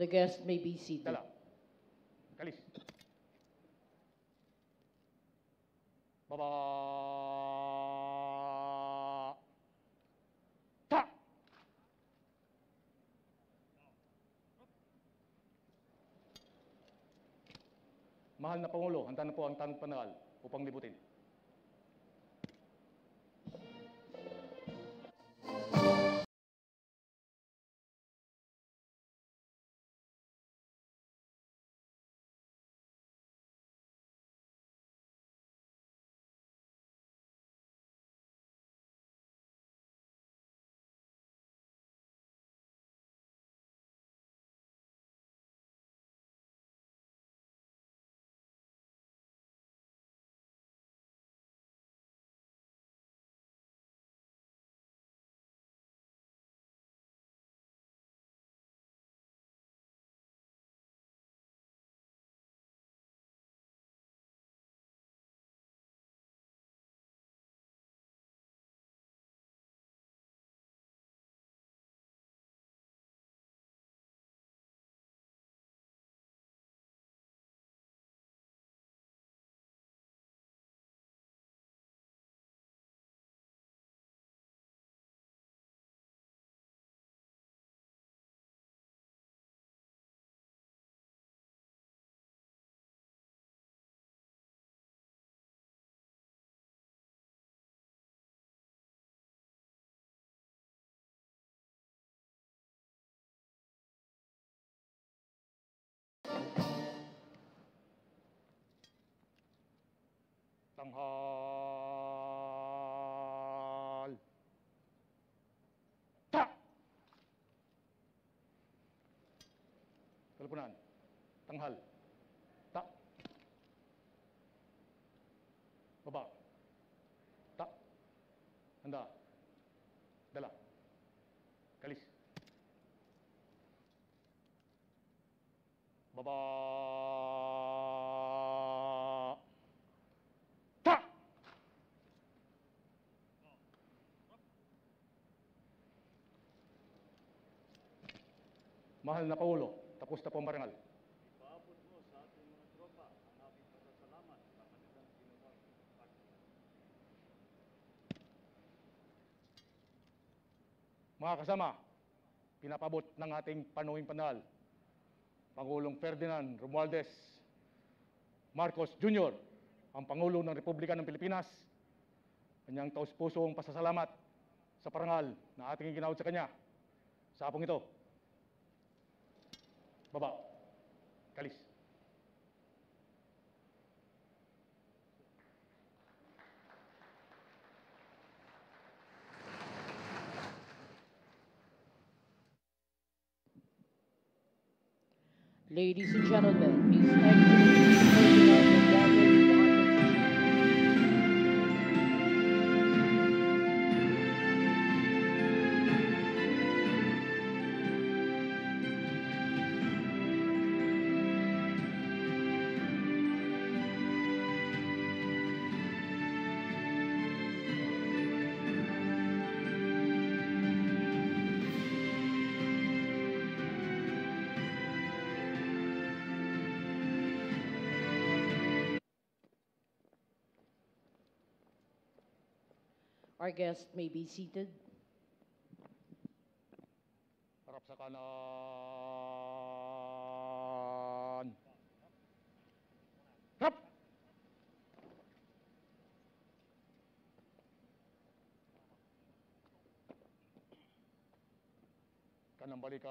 The guest may be seated. Dala. Kalis. Baba. Ta. Mahal na Pangulo, handa na po ang tanong panahal upang libutin. Tanghal. Ta. Teleponan. Tanghal. Ta. Baba. Ta. Handa. Dala. Kalis. Baba. Ta. Mahal na Pangulo, tapos na po ang marangal. Ipaabot mo sa ating mga tropa ang aming pasasalamat sa kanilang ginawang pagpapakita. Mga kasama, pinapabot ng ating panuwing panahal, Pangulong Ferdinand Romualdez Marcos Jr., ang Pangulo ng Republika ng Pilipinas, kanyang taus-pusong pasasalamat sa parangal na ating iginawad sa kanya sa hapong ito. Baba. Kalis. Ladies and gentlemen, please exit. Our guest may be seated. Harap sa kanan. Harap! Kanang balikat.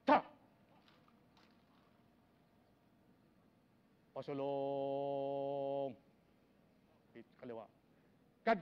Ta! Pasulong. Kaliwa. Kad!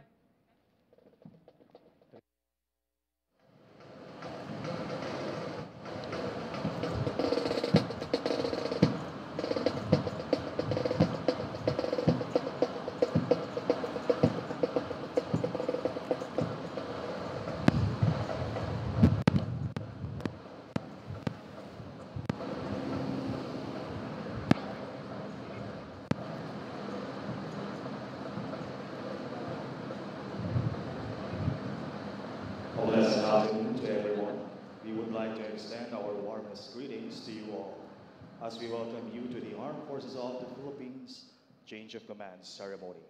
as we welcome you to the Armed Forces of the Philippines Change of Command ceremony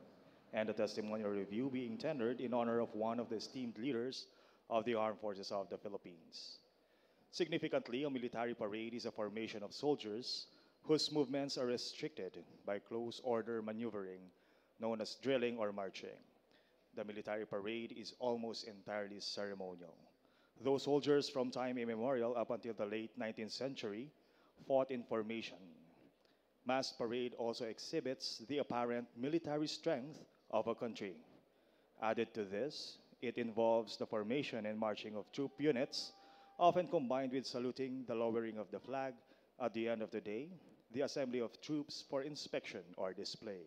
and the testimonial review being tendered in honor of one of the esteemed leaders of the Armed Forces of the Philippines. Significantly, a military parade is a formation of soldiers whose movements are restricted by close order maneuvering, known as drilling or marching. The military parade is almost entirely ceremonial. Those soldiers from time immemorial up until the late 19th century fought in formation. Mass parade also exhibits the apparent military strength of a country. Added to this, it involves the formation and marching of troop units, often combined with saluting, the lowering of the flag at the end of the day, the assembly of troops for inspection or display.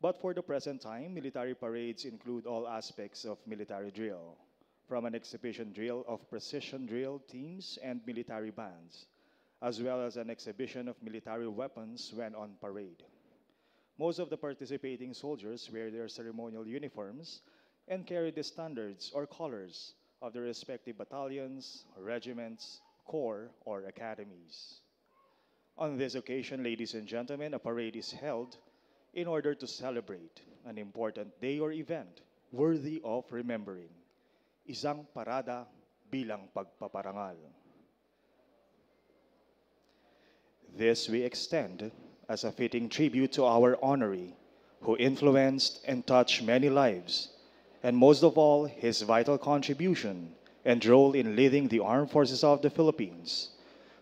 But for the present time, military parades include all aspects of military drill, from an exhibition drill of precision drill teams and military bands, as well as an exhibition of military weapons when on parade. Most of the participating soldiers wear their ceremonial uniforms and carry the standards or colors of their respective battalions, regiments, corps, or academies. On this occasion, ladies and gentlemen, a parade is held in order to celebrate an important day or event worthy of remembering. Isang parada bilang pagpaparangal. This we extend as a fitting tribute to our honoree, who influenced and touched many lives, and most of all, his vital contribution and role in leading the Armed Forces of the Philippines.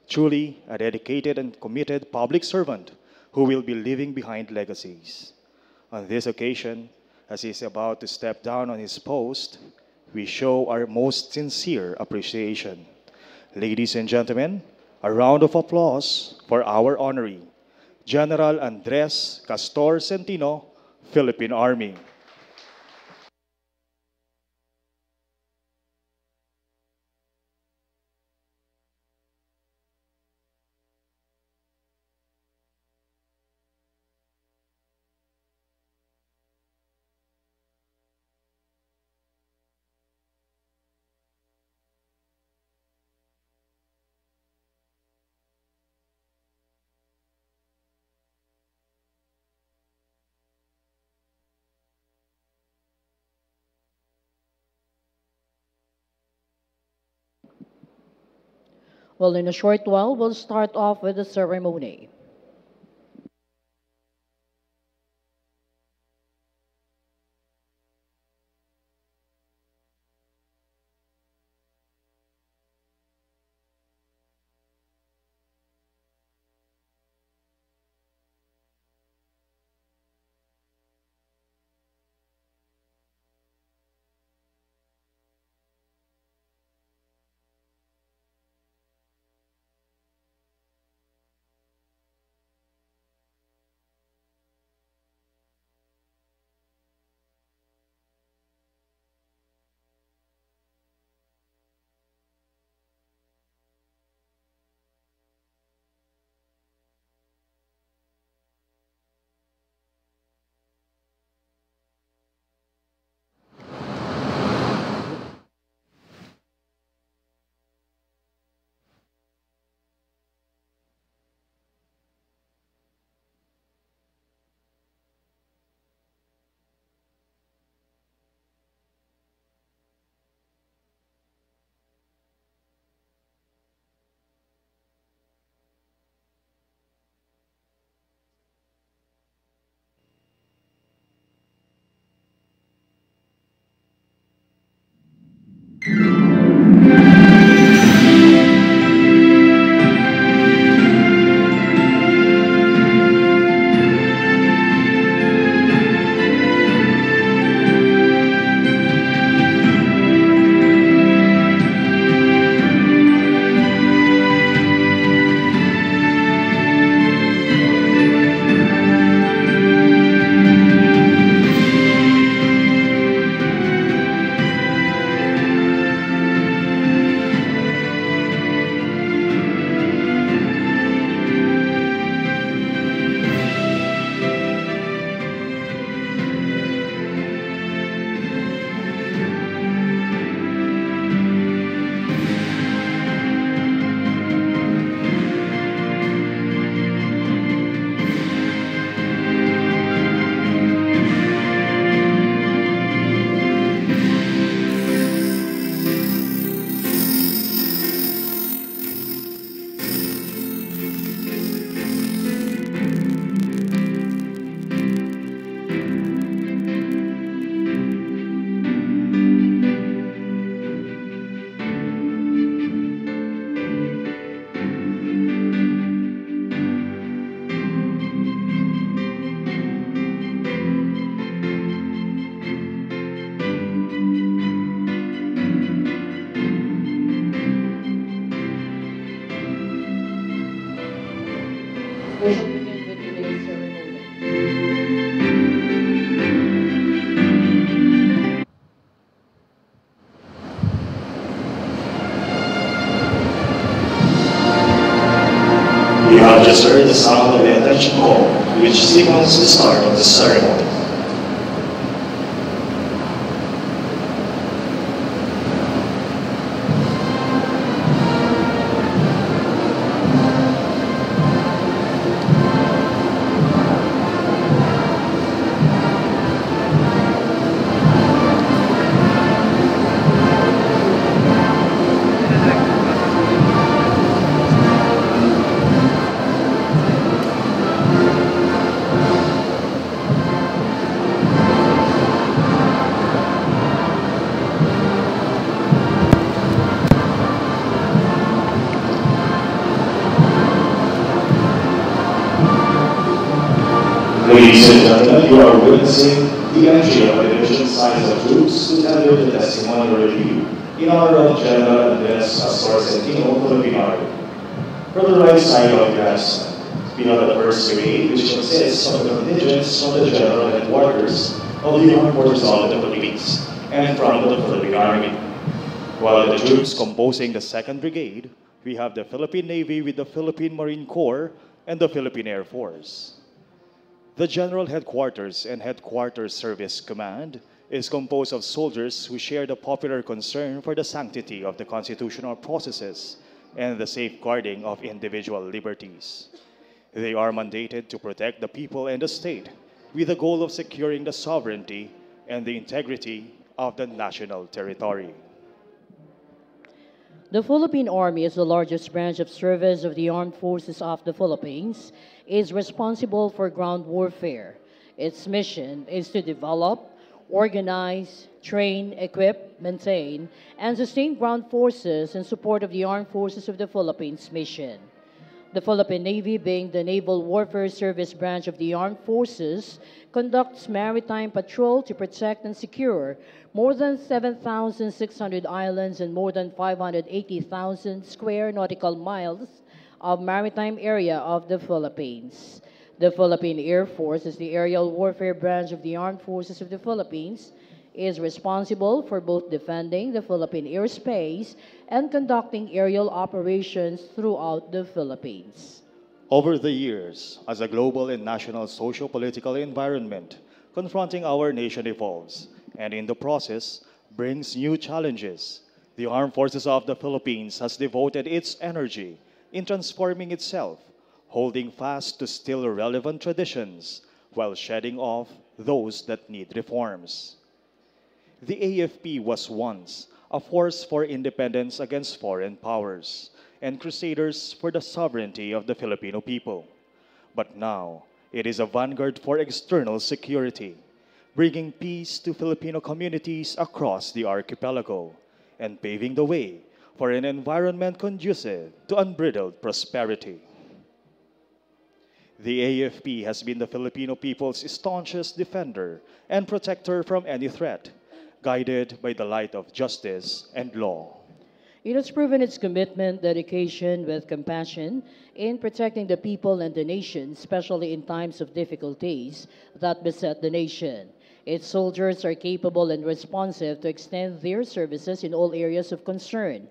Truly a dedicated and committed public servant who will be leaving behind legacies. On this occasion, as he is about to step down on his post, we show our most sincere appreciation. Ladies and gentlemen, a round of applause for our honoree, General Andres Castor Centino, Philippine Army. Well, in a short while, we'll start off with the ceremony. We shall begin with today's ceremony. You have just heard the sound of the attention call, which signals the start of the ceremony. Ladies and gentlemen, you are witnessing the entry of a division size of troops to tender the testimonial review in honor of General Andres Escort, Philippine. From the right side of the grandstand, we have the first brigade, which consists of the contingents from the general headquarters of the Armed Forces of the Philippines and from the Philippine Army. While the troops composing the second brigade, we have the Philippine Navy with the Philippine Marine Corps and the Philippine Air Force. The General Headquarters and Headquarters Service Command is composed of soldiers who share the popular concern for the sanctity of the constitutional processes and the safeguarding of individual liberties. They are mandated to protect the people and the state with the goal of securing the sovereignty and the integrity of the national territory. The Philippine Army is the largest branch of service of the Armed Forces of the Philippines, is responsible for ground warfare. Its mission is to develop, organize, train, equip, maintain, and sustain ground forces in support of the Armed Forces of the Philippines mission. The Philippine Navy, being the naval warfare service branch of the armed forces, conducts maritime patrol to protect and secure more than 7,600 islands and more than 580,000 square nautical miles of maritime area of the Philippines. The Philippine Air Force is the aerial warfare branch of the Armed Forces of the Philippines, is responsible for both defending the Philippine airspace and conducting aerial operations throughout the Philippines. Over the years, as a global and national socio-political environment confronting our nation evolves, and in the process brings new challenges, the Armed Forces of the Philippines has devoted its energy in transforming itself, holding fast to still relevant traditions while shedding off those that need reforms. The AFP was once a force for independence against foreign powers and crusaders for the sovereignty of the Filipino people. But now, it is a vanguard for external security, bringing peace to Filipino communities across the archipelago and paving the way for an environment conducive to unbridled prosperity. The AFP has been the Filipino people's staunchest defender and protector from any threat, guided by the light of justice and law. It has proven its commitment, dedication with compassion in protecting the people and the nation, especially in times of difficulties that beset the nation. Its soldiers are capable and responsive to extend their services in all areas of concern,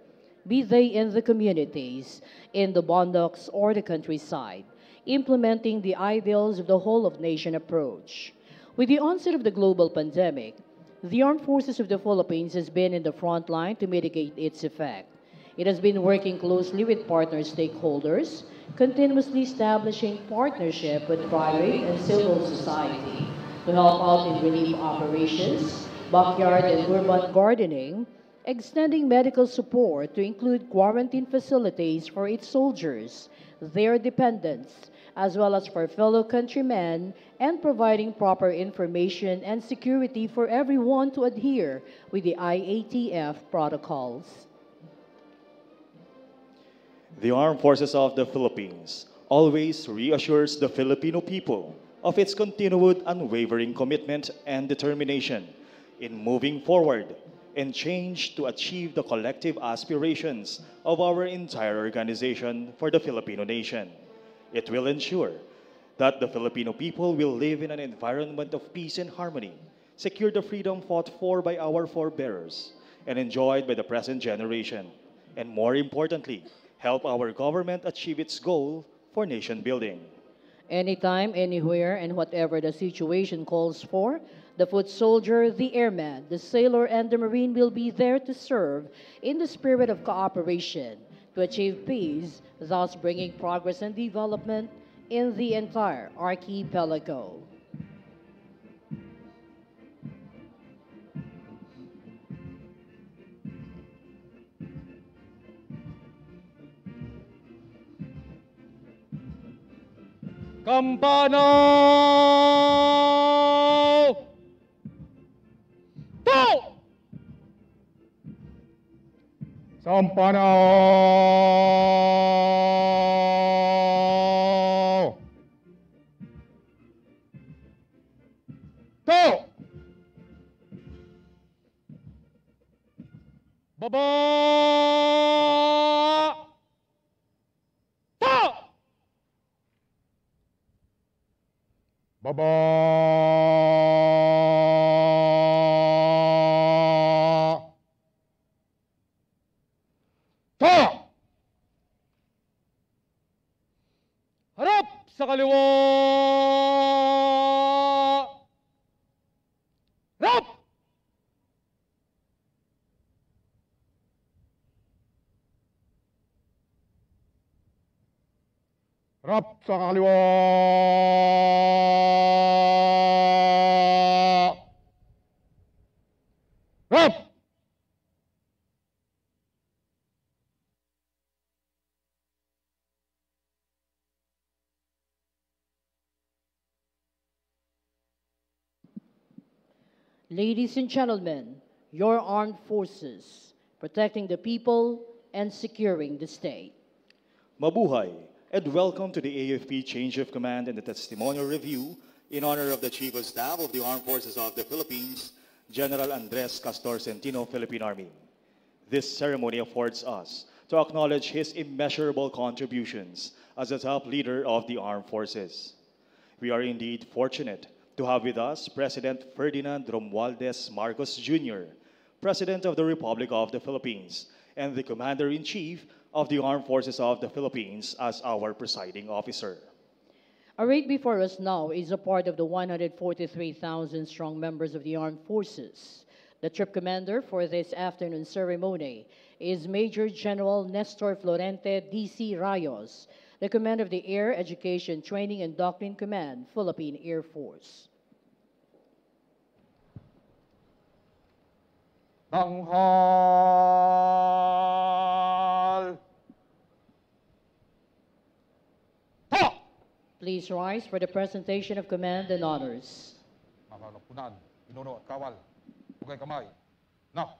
be they in the communities, in the bondocks, or the countryside, implementing the ideals of the whole of nation approach. With the onset of the global pandemic, the Armed Forces of the Philippines has been in the front line to mitigate its effect. It has been working closely with partner stakeholders, continuously establishing partnership with private and civil society to help out in relief operations, backyard and urban gardening, extending medical support to include quarantine facilities for its soldiers, their dependents, as well as for fellow countrymen, and providing proper information and security for everyone to adhere with the IATF protocols. The Armed Forces of the Philippines always reassures the Filipino people of its continued unwavering commitment and determination in moving forward and change to achieve the collective aspirations of our entire organization for the Filipino nation. It will ensure that the Filipino people will live in an environment of peace and harmony, secure the freedom fought for by our forebears, and enjoyed by the present generation, and more importantly, help our government achieve its goal for nation building. Anytime, anywhere, and whatever the situation calls for, the foot soldier, the airman, the sailor, and the marine will be there to serve in the spirit of cooperation to achieve peace, thus bringing progress and development in the entire archipelago. Campanaw! To! Sampanaw! To! Baba! To! Baba! To! Harap sa kaliwa! Harap! Harap sa kaliwa! Harap! Ladies and gentlemen, your armed forces, protecting the people and securing the state. Mabuhay, and welcome to the AFP Change of Command and the Testimonial Review in honor of the Chief of Staff of the Armed Forces of the Philippines, General Andres Castor Centino, Philippine Army. This ceremony affords us to acknowledge his immeasurable contributions as a top leader of the armed forces. We are indeed fortunate to have with us President Ferdinand Romualdez Marcos Jr., President of the Republic of the Philippines, and the Commander-in-Chief of the Armed Forces of the Philippines as our presiding officer. Arrayed before us now is a part of the 143,000 strong members of the armed forces. The troop commander for this afternoon ceremony is Major General Nestor Florente D.C. Rayos, the commander of the Air Education Training and Doctrine Command, Philippine Air Force. Tanghal! Ta! Please rise for the presentation of command and honors. Mga kapunan, pinuno at kawal, tugay kamay. Na!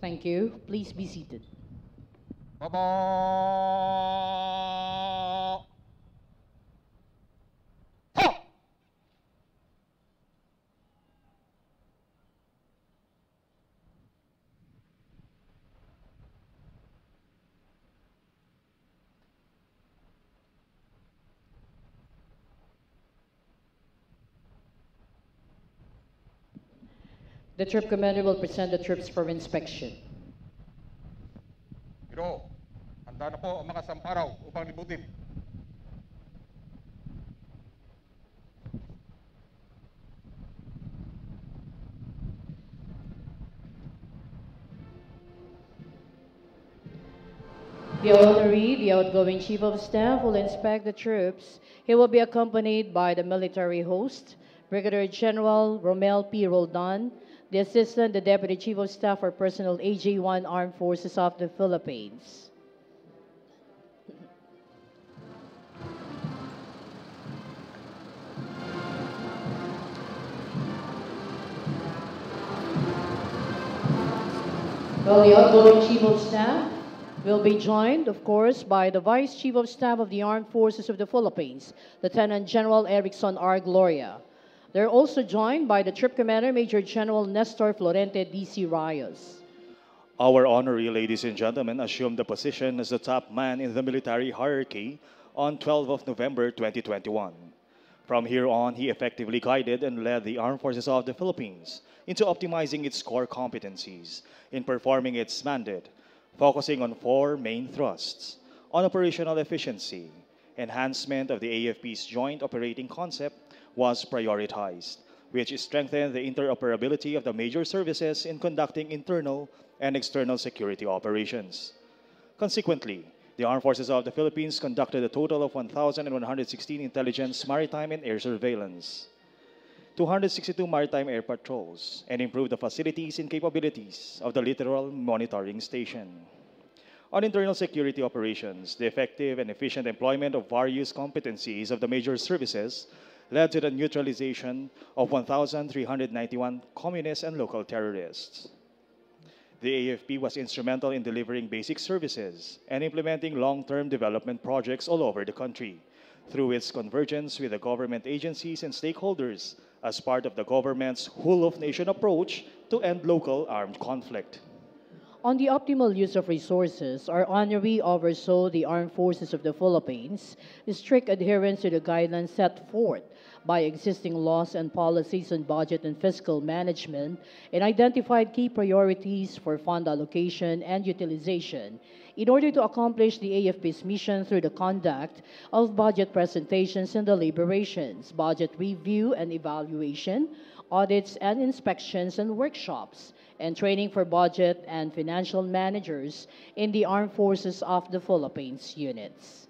Thank you. Please be seated. Baba! Ta! The troop commander will present the troops for inspection. Biro, handa na po ang mga samparaw upang libutin. The honoree, the outgoing Chief of Staff, will inspect the troops. He will be accompanied by the military host, Brigadier General Romel P. Roldan, the Assistant, the Deputy Chief of Staff for Personnel AJ-1 Armed Forces of the Philippines. Well, the outgoing Chief of Staff will be joined, of course, by the Vice Chief of Staff of the Armed Forces of the Philippines, Lieutenant General Erickson R. Gloria. They're also joined by the Troop Commander, Major General Nestor Florente D.C. Rayos. Our honoree, ladies and gentlemen, assumed the position as the top man in the military hierarchy on 12 of November 2021. From here on, he effectively guided and led the Armed Forces of the Philippines into optimizing its core competencies in performing its mandate, focusing on four main thrusts: on operational efficiency, enhancement of the AFP's joint operating concept was prioritized, which strengthened the interoperability of the major services in conducting internal and external security operations. Consequently, the Armed Forces of the Philippines conducted a total of 1,116 intelligence, maritime, and air surveillance, 262 maritime air patrols, and improved the facilities and capabilities of the littoral monitoring station. On internal security operations, the effective and efficient employment of various competencies of the major services led to the neutralization of 1,391 communist and local terrorists. The AFP was instrumental in delivering basic services and implementing long-term development projects all over the country through its convergence with the government agencies and stakeholders as part of the government's whole-of-nation approach to end local armed conflict. On the optimal use of resources, our honoree oversaw the Armed Forces of the Philippines' strict adherence to the guidelines set forth by existing laws and policies on budget and fiscal management, and identified key priorities for fund allocation and utilization in order to accomplish the AFP's mission through the conduct of budget presentations and deliberations, budget review and evaluation, audits and inspections and workshops, and training for budget and financial managers in the Armed Forces of the Philippines units.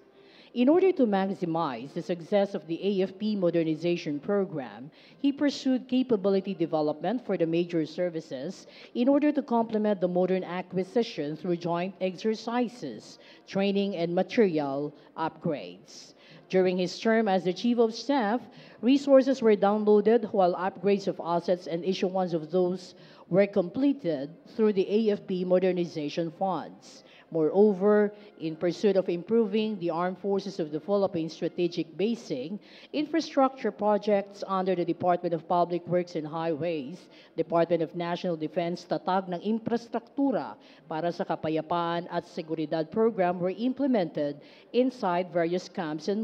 In order to maximize the success of the AFP modernization program, he pursued capability development for the major services in order to complement the modern acquisition through joint exercises, training, and material upgrades. During his term as the Chief of Staff, resources were downloaded while upgrades of assets and issuance of those were completed through the AFP modernization funds. Moreover, in pursuit of improving the Armed Forces of the Philippines strategic basing, infrastructure projects under the Department of Public Works and Highways, Department of National Defense, Tatag ng Infrastruktura para sa Kapayapaan at Seguridad program were implemented inside various camps and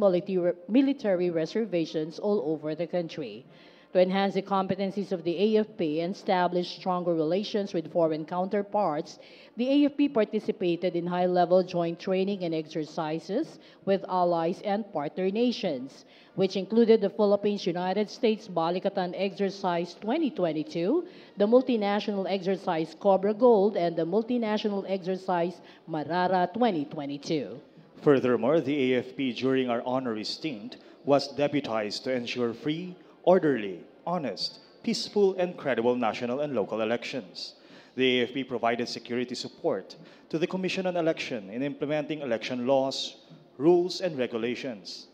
military reservations all over the country. To enhance the competencies of the AFP and establish stronger relations with foreign counterparts, the AFP participated in high-level joint training and exercises with allies and partner nations, which included the Philippines-United States Balikatan Exercise 2022, the multinational exercise Cobra Gold, and the multinational exercise Marara 2022. Furthermore, the AFP during our honorary stint was deputized to ensure free, orderly, honest, peaceful, and credible national and local elections. The AFP provided security support to the Commission on Election in implementing election laws, rules, and regulations.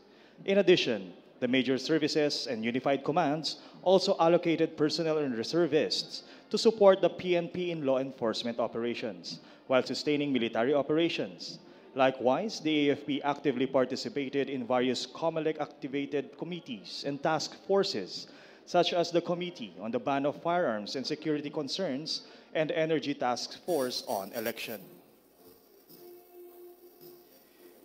In addition, the major services and unified commands also allocated personnel and reservists to support the PNP in law enforcement operations while sustaining military operations. Likewise, the AFP actively participated in various COMELEC-activated committees and task forces, such as the Committee on the Ban of Firearms and Security Concerns and Energy Task Force on Election.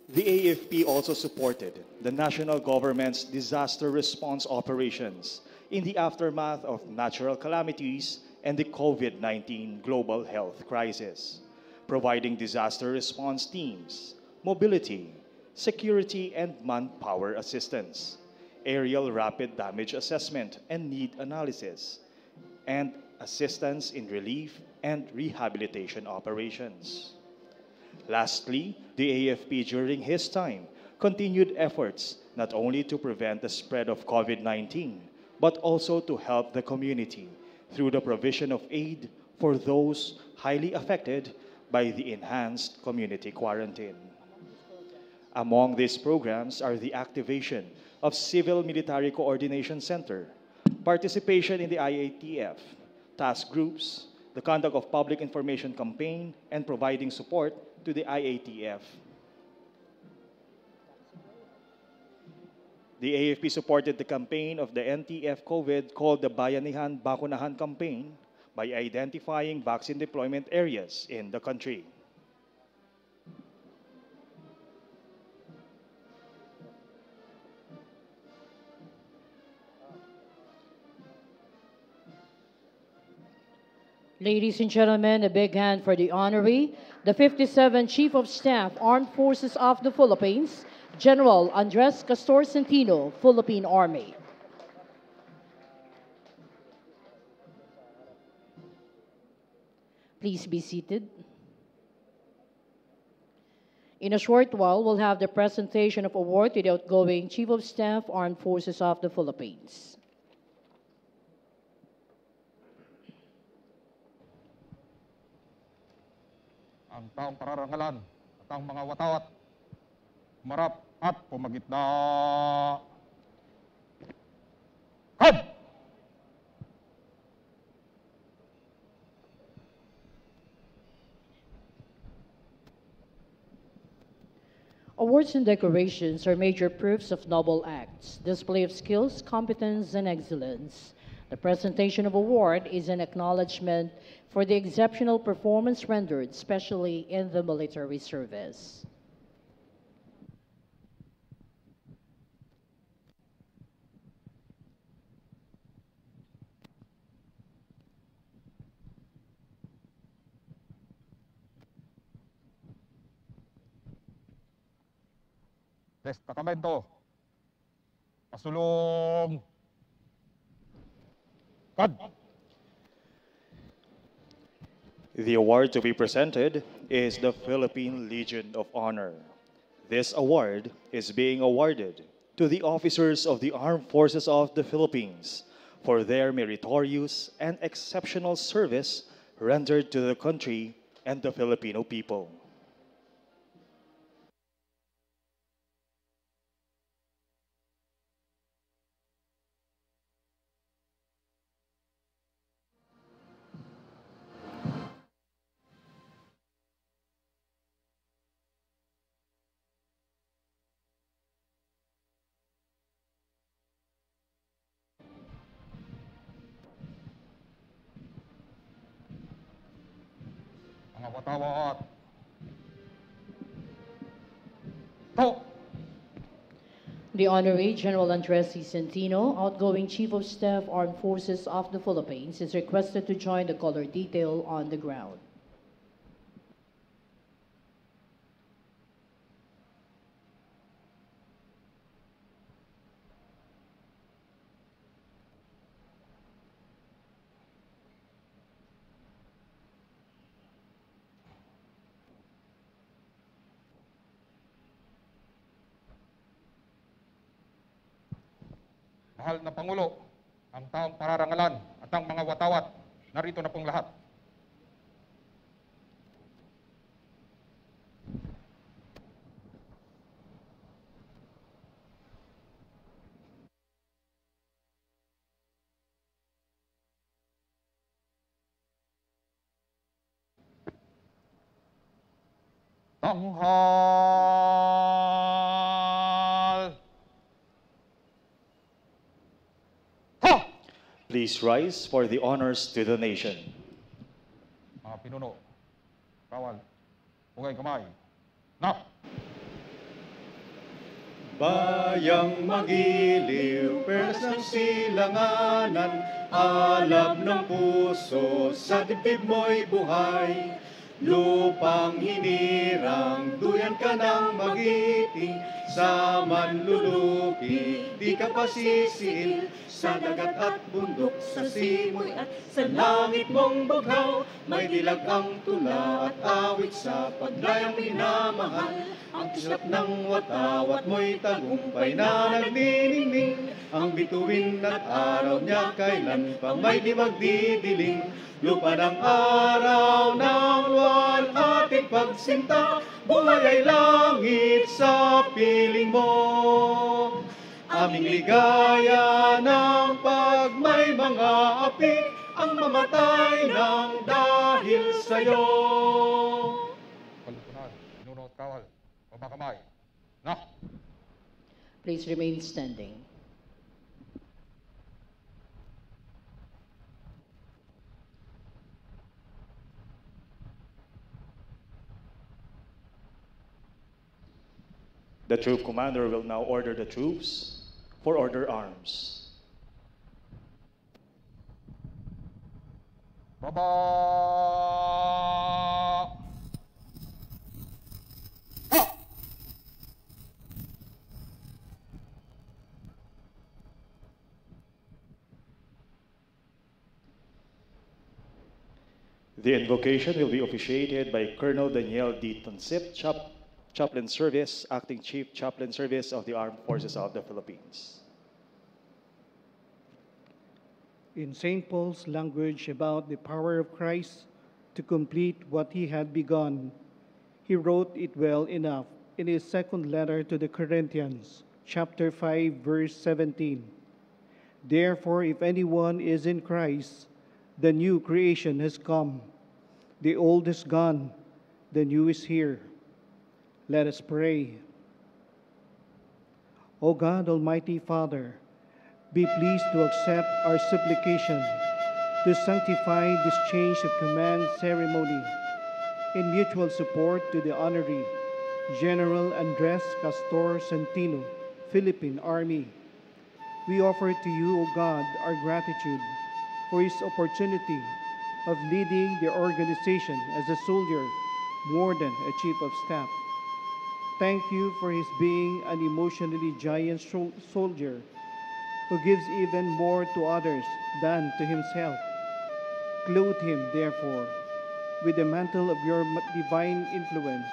The AFP also supported the national government's disaster response operations in the aftermath of natural calamities and the COVID-19 global health crisis, providing disaster response teams, mobility, security and manpower assistance, aerial rapid damage assessment and need analysis, and assistance in relief and rehabilitation operations. Lastly, the AFP during his time continued efforts not only to prevent the spread of COVID-19, but also to help the community through the provision of aid for those highly affected by the enhanced community quarantine. Among these programs are the activation of Civil Military Coordination Center, participation in the IATF, task groups, the conduct of public information campaign, and providing support to the IATF. The AFP supported the campaign of the NTF COVID called the Bayanihan Bakunahan campaign by identifying vaccine deployment areas in the country. Ladies and gentlemen, a big hand for the honoree, the 57th Chief of Staff, Armed Forces of the Philippines, General Andres Castor Centino, Philippine Army. Please be seated. In a short while, we'll have the presentation of award to the outgoing Chief of Staff, Armed Forces of the Philippines. Ang taong pararangalan at ang mga watawat, marap at pumagitna. Had! Awards and decorations are major proofs of noble acts, display of skills, competence, and excellence. The presentation of award is an acknowledgement for the exceptional performance rendered, especially in the military service. Destacamento. Pasulong. Kad! The award to be presented is the Philippine Legion of Honor. This award is being awarded to the officers of the Armed Forces of the Philippines for their meritorious and exceptional service rendered to the country and the Filipino people. Mga watawat. To! The Honorary General Andres C. Centino, outgoing Chief of Staff, Armed Forces of the Philippines, is requested to join the color detail on the ground. Mahal na Pangulo, ang taong pararangalan at ang mga watawat, narito na pong lahat. Tanghal! Ha! Please rise for the honors to the nation. Mga pinuno, kawal, ugay kamay, na! Bayang magiliw, perlas ng silanganan, alab ng puso, sa dibdib mo'y buhay. Lupang hinirang, duyan ka ng magiting, sa manlulupi, di ka pasisiil, sa dagat at bundok, sa simoy at sa langit mong bughaw, may dilag ang tula at awit sa paglayang minamahal. Ang kislap ng watawat mo'y tagumpay na nagniningning, ang bituin at araw niya kailan pa may di magdidiling. Lupa ng araw ng luwal ating pagsinta, buhay ay langit sa piling mo. Aming ligaya ng pag may mga api, ang mamatay ng dahil sa'yo. Kalupunan, pinuno at kawal, pamakamay. Na! Please remain standing. The troop commander will now order the troops for order arms. Baba! The invocation will be officiated by Colonel Daniel D. Tonsip, Chaplain Service, Acting Chief Chaplain Service of the Armed Forces of the Philippines. In St. Paul's language about the power of Christ to complete what he had begun, he wrote it well enough in his second letter to the Corinthians, chapter 5, verse 17. Therefore, if anyone is in Christ, the new creation has come. The old is gone, the new is here. Let us pray. O God, Almighty Father, be pleased to accept our supplication to sanctify this change of command ceremony in mutual support to the Honorary General Andres Castor Santino, Philippine Army. We offer to you, O God, our gratitude for his opportunity of leading the organization as a soldier more than a chief of staff. Thank you for his being an emotionally giant soldier who gives even more to others than to himself. Clothe him, therefore, with the mantle of your divine influence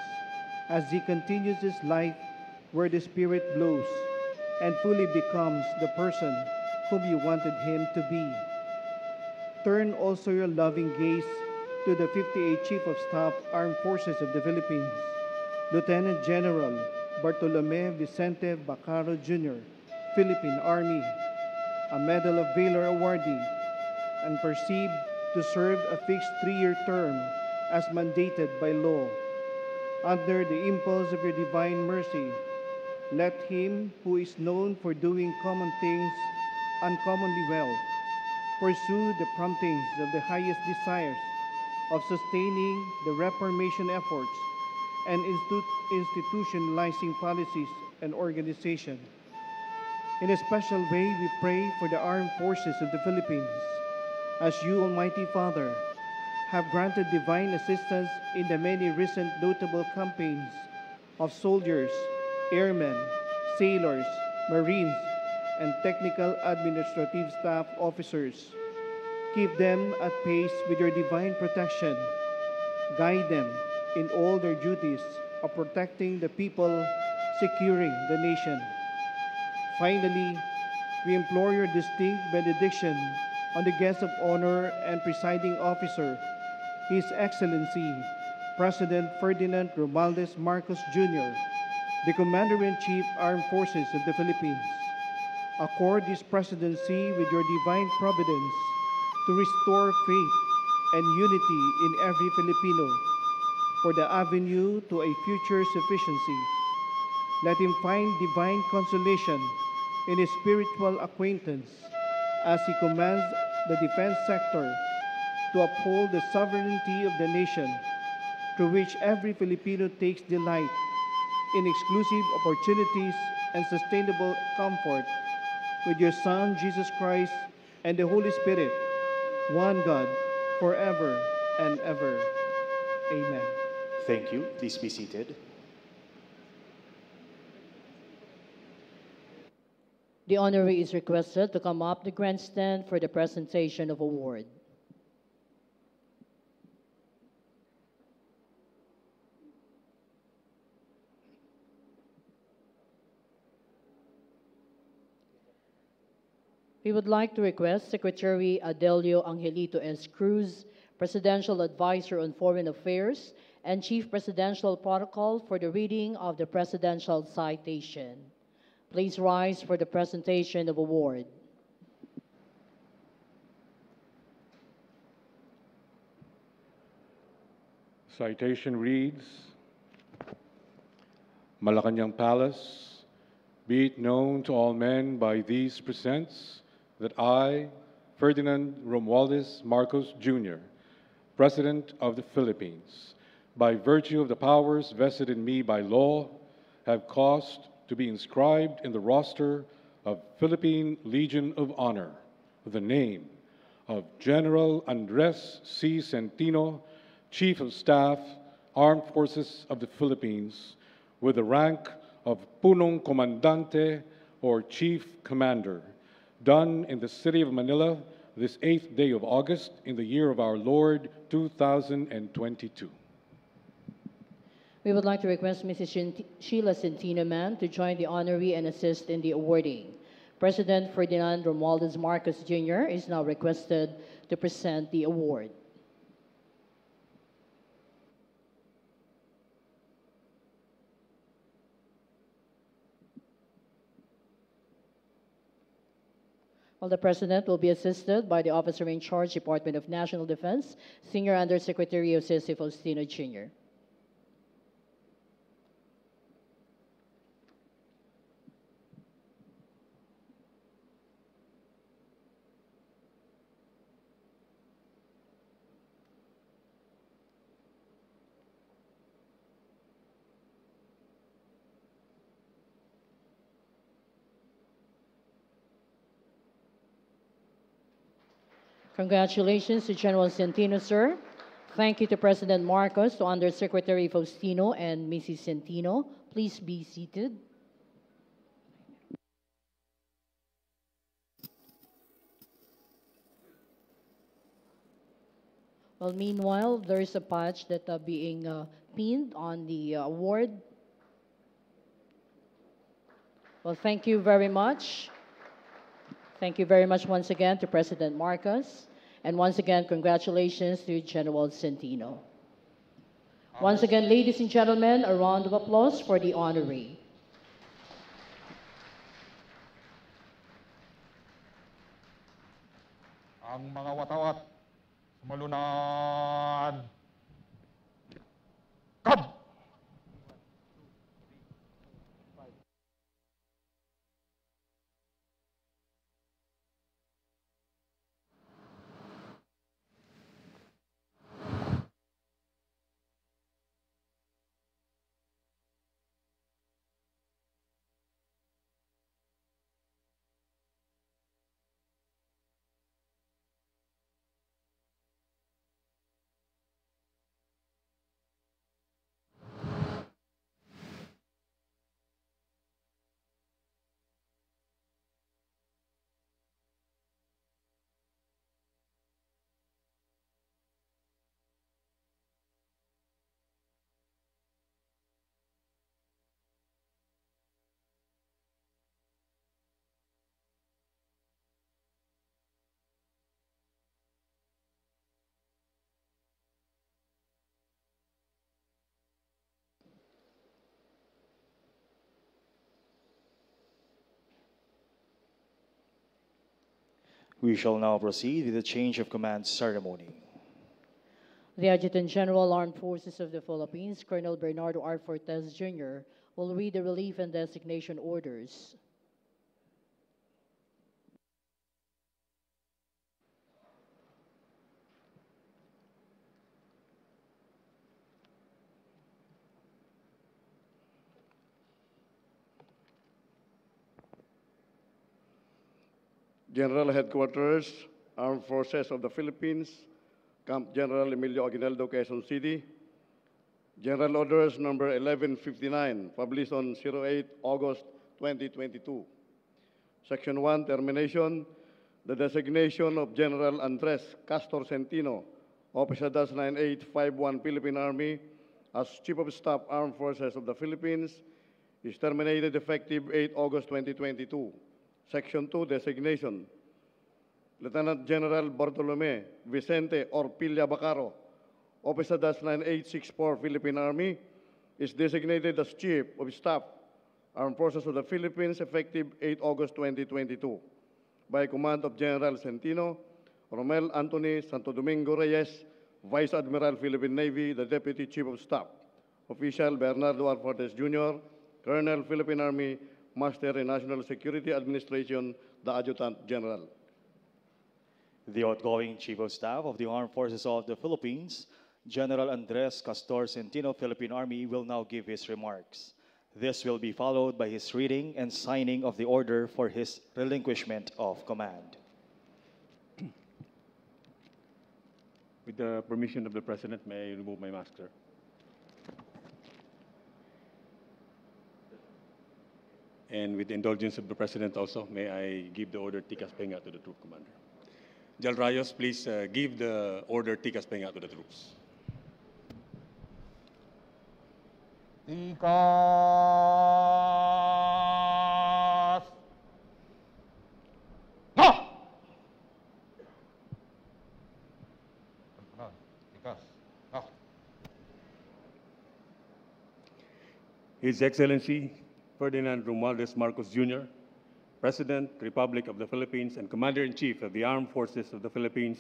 as he continues his life where the Spirit blows and fully becomes the person whom you wanted him to be. Turn also your loving gaze to the 58th Chief of Staff, Armed Forces of the Philippines, Lieutenant General Bartolome Vicente Bacaro Jr., Philippine Army, a Medal of Valor awardee, and perceived to serve a fixed 3-year term as mandated by law. Under the impulse of your divine mercy, let him who is known for doing common things uncommonly well pursue the promptings of the highest desires of sustaining the reformation efforts and institutionalizing policies and organization. In a special way, we pray for the armed forces of the Philippines, as you, Almighty Father, have granted divine assistance in the many recent notable campaigns of soldiers, airmen, sailors, marines, and technical administrative staff officers. Keep them at pace with your divine protection. Guide them in all their duties of protecting the people, securing the nation. Finally, we implore your distinct benediction on the guest of honor and presiding officer, His Excellency, President Ferdinand Romualdez Marcos Jr., the Commander-in-Chief Armed Forces of the Philippines. Accord this presidency with your divine providence to restore faith and unity in every Filipino for the avenue to a future sufficiency. Let him find divine consolation in his spiritual acquaintance as he commands the defense sector to uphold the sovereignty of the nation, through which every Filipino takes delight in exclusive opportunities and sustainable comfort, with your Son, Jesus Christ, and the Holy Spirit, one God, forever and ever. Amen. Thank you. Please be seated. The honoree is requested to come up the grandstand for the presentation of award. We would like to request Secretary Adelio Angelito S. Cruz, Presidential Advisor on Foreign Affairs and Chief Presidential Protocol, for the reading of the Presidential Citation. Please rise for the presentation of award. Citation reads, Malacanang Palace, be it known to all men by these presents that I, Ferdinand Romualdez Marcos Jr., President of the Philippines, by virtue of the powers vested in me by law, have caused to be inscribed in the roster of Philippine Legion of Honor the name of General Andres C. Centino, Chief of Staff, Armed Forces of the Philippines, with the rank of Punong Comandante or Chief Commander, done in the city of Manila this 8th day of August in the year of our Lord 2022. We would like to request Mrs. Sheila Centino-Man to join the honoree and assist in the awarding. President Ferdinand Romualdez Marcos Jr. is now requested to present the award. While the President will be assisted by the Officer in Charge, Department of National Defense, Senior Undersecretary Jose Faustino Jr. Congratulations to General Centino, sir. Thank you to President Marcos, to Undersecretary Faustino and Mrs. Centino. Please be seated. Well, meanwhile, there is a patch that being pinned on the award. Well, thank you very much. Thank you very much once again to President Marcos. And once again, congratulations to General Centino. Once again, ladies and gentlemen, a round of applause for the honoree. Ang mga watawat, malunan. Kab! We shall now proceed with the change of command ceremony. The Adjutant General, Armed Forces of the Philippines, Colonel Bernardo R. Fortes Jr., will read the relief and designation orders. General Headquarters, Armed Forces of the Philippines, Camp General Emilio Aguinaldo, Quezon City, General Orders Number 1159, published on 08 August 2022. Section 1, Termination. The designation of General Andres Castor Centino, Officer Dash 9851 Philippine Army, as Chief of Staff, Armed Forces of the Philippines, is terminated effective 8 August 2022. Section 2, Designation. Lieutenant General Bartolome Vicente Orpilla Bacaro, Officer Dash 9864 Philippine Army, is designated as Chief of Staff, Armed Forces of the Philippines, effective 8 August 2022. By command of General Centino, Romel Anthony Santo Domingo Reyes, Vice Admiral, Philippine Navy, the Deputy Chief of Staff. Official Bernardo R. Fortes Jr., Colonel, Philippine Army, Master in National Security Administration, the Adjutant General. The outgoing Chief of Staff of the Armed Forces of the Philippines, General Andres Castor Centino, Philippine Army, will now give his remarks. This will be followed by his reading and signing of the order for his relinquishment of command. With the permission of the President, may I remove my mask, sir? And with the indulgence of the President also, may I give the order Tikas Penga to the troop commander. General Rayos, please give the order Tikas Penga to the troops. Tikas! No! Tikas. No. His Excellency Ferdinand Romualdez Marcos Jr., President, Republic of the Philippines, and Commander-in-Chief of the Armed Forces of the Philippines,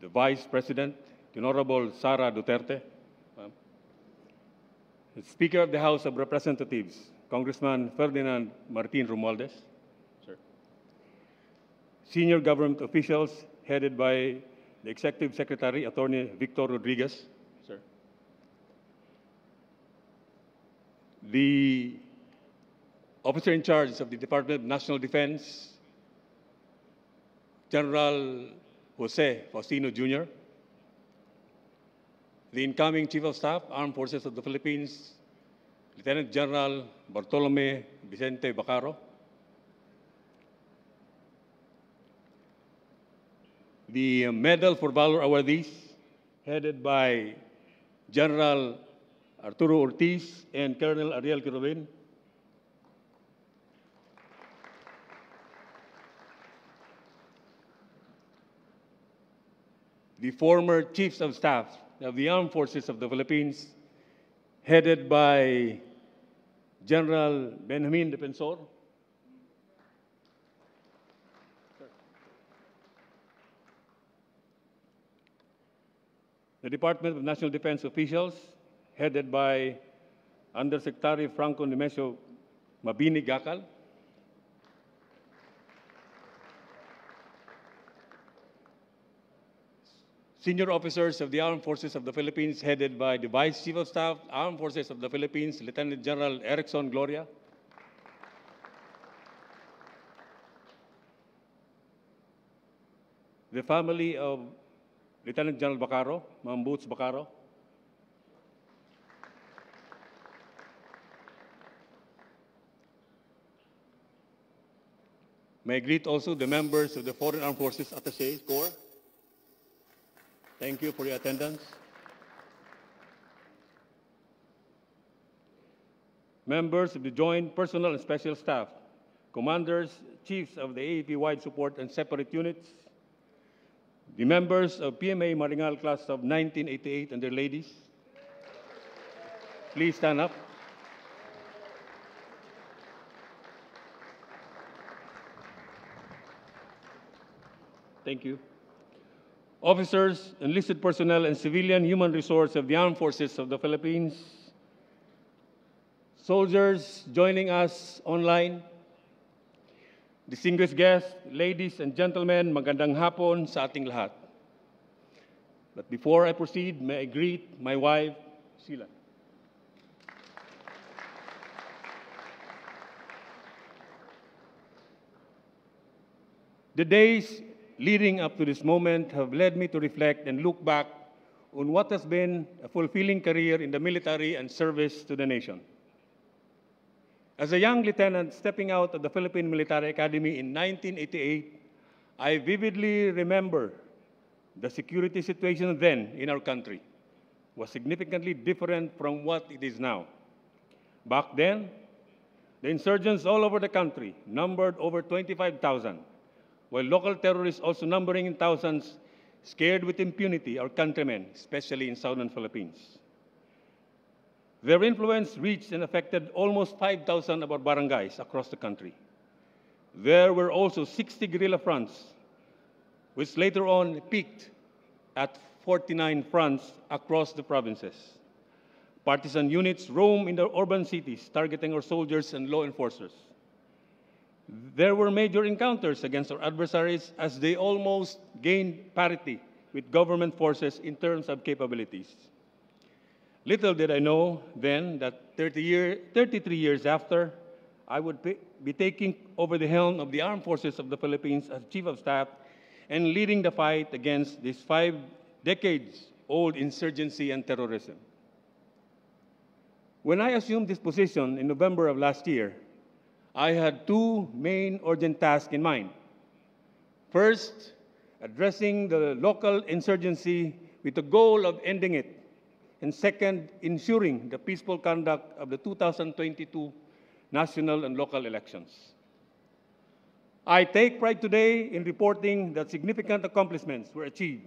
the Vice President, the Honorable Sara Duterte, the Speaker of the House of Representatives, Congressman Ferdinand Martin Romualdez, sir. Senior government officials headed by the Executive Secretary, Attorney Victor Rodriguez, sir. The Officer in charge of the Department of National Defense, General Jose Faustino Jr., the incoming Chief of Staff, Armed Forces of the Philippines, Lieutenant General Bartolome Vicente Bacaro, the Medal for Valor awardees, headed by General Arturo Ortiz and Colonel Ariel Quirobin, the former Chiefs of Staff of the Armed Forces of the Philippines, headed by General Benjamin Defensor, the Department of National Defense officials, headed by Undersecretary Franco Nemesio Mabini Gacal, senior officers of the Armed Forces of the Philippines, headed by the Vice Chief of Staff, Armed Forces of the Philippines, Lieutenant General Erickson Gloria, the family of Lieutenant General Bacaro, Ma'am Boots Bacaro, may I greet also the members of the Foreign Armed Forces Attaché Corps. Thank you for your attendance. Members of the Joint Personnel and Special Staff, Commanders, Chiefs of the AFP Wide Support and Separate Units, the members of PMA Maringal Class of 1988 and their ladies, please stand up. Thank you. Officers, enlisted personnel, and civilian human resource of the Armed Forces of the Philippines, soldiers joining us online, distinguished guests, ladies and gentlemen, magandang hapon sa ating lahat. But before I proceed, may I greet my wife, Sheila. The days leading up to this moment have led me to reflect and look back on what has been a fulfilling career in the military and service to the nation. As a young lieutenant stepping out of the Philippine Military Academy in 1988, I vividly remember the security situation then in our country was significantly different from what it is now. Back then, the insurgents all over the country numbered over 25,000, while local terrorists also numbering in thousands scared with impunity our countrymen, especially in southern Philippines. Their influence reached and affected almost 5,000 of our barangays across the country. There were also 60 guerrilla fronts, which later on peaked at 49 fronts across the provinces. Partisan units roam in the urban cities, targeting our soldiers and law enforcers. There were major encounters against our adversaries as they almost gained parity with government forces in terms of capabilities. Little did I know then that 33 years after, I would be taking over the helm of the Armed Forces of the Philippines as Chief of Staff and leading the fight against this 5 decades-old insurgency and terrorism. When I assumed this position in November of last year, I had 2 main urgent tasks in mind. First, addressing the local insurgency with the goal of ending it. And second, ensuring the peaceful conduct of the 2022 national and local elections. I take pride today in reporting that significant accomplishments were achieved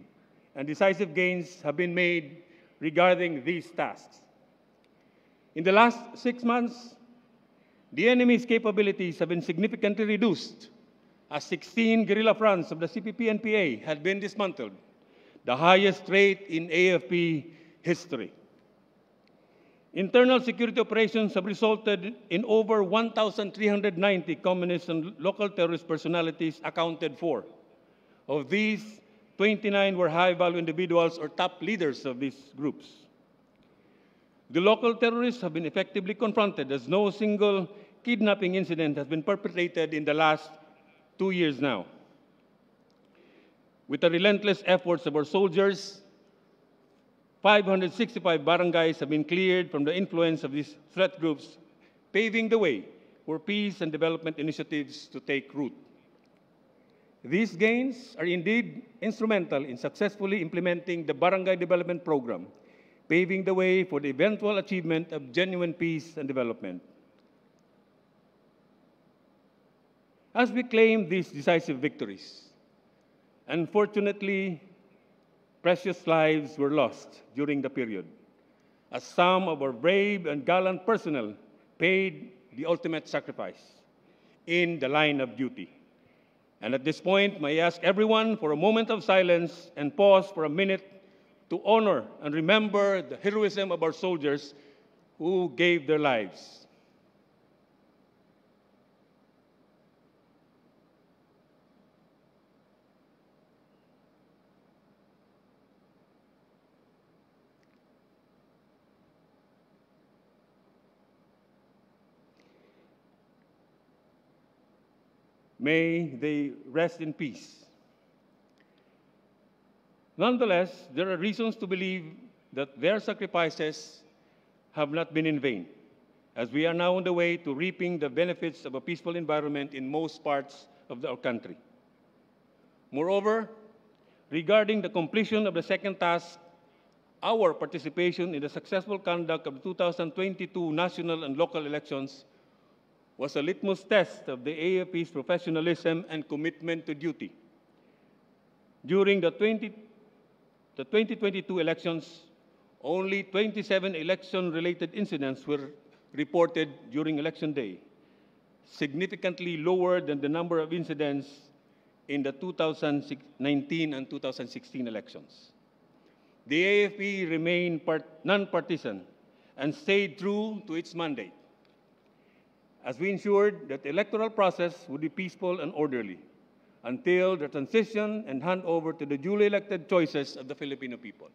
and decisive gains have been made regarding these tasks. In the last 6 months, the enemy's capabilities have been significantly reduced as 16 guerrilla fronts of the CPP-NPA had been dismantled, the highest rate in AFP history. Internal security operations have resulted in over 1,390 communist and local terrorist personalities accounted for. Of these, 29 were high-value individuals or top leaders of these groups. The local terrorists have been effectively confronted as no single kidnapping incident has been perpetrated in the last 2 years now. With the relentless efforts of our soldiers, 565 barangays have been cleared from the influence of these threat groups, paving the way for peace and development initiatives to take root. These gains are indeed instrumental in successfully implementing the Barangay Development Program, paving the way for the eventual achievement of genuine peace and development. As we claim these decisive victories, unfortunately, precious lives were lost during the period, as some of our brave and gallant personnel paid the ultimate sacrifice in the line of duty. And at this point, may I ask everyone for a moment of silence and pause for a minute to honor and remember the heroism of our soldiers who gave their lives. May they rest in peace. Nonetheless, there are reasons to believe that their sacrifices have not been in vain, as we are now on the way to reaping the benefits of a peaceful environment in most parts of our country. Moreover, regarding the completion of the second task, our participation in the successful conduct of the 2022 national and local elections was a litmus test of the AFP's professionalism and commitment to duty. During the 2022 elections, only 27 election-related incidents were reported during Election Day, significantly lower than the number of incidents in the 2019 and 2016 elections. The AFP remained non-partisan and stayed true to its mandate, as we ensured that the electoral process would be peaceful and orderly until the transition and handover to the duly elected choices of the Filipino people.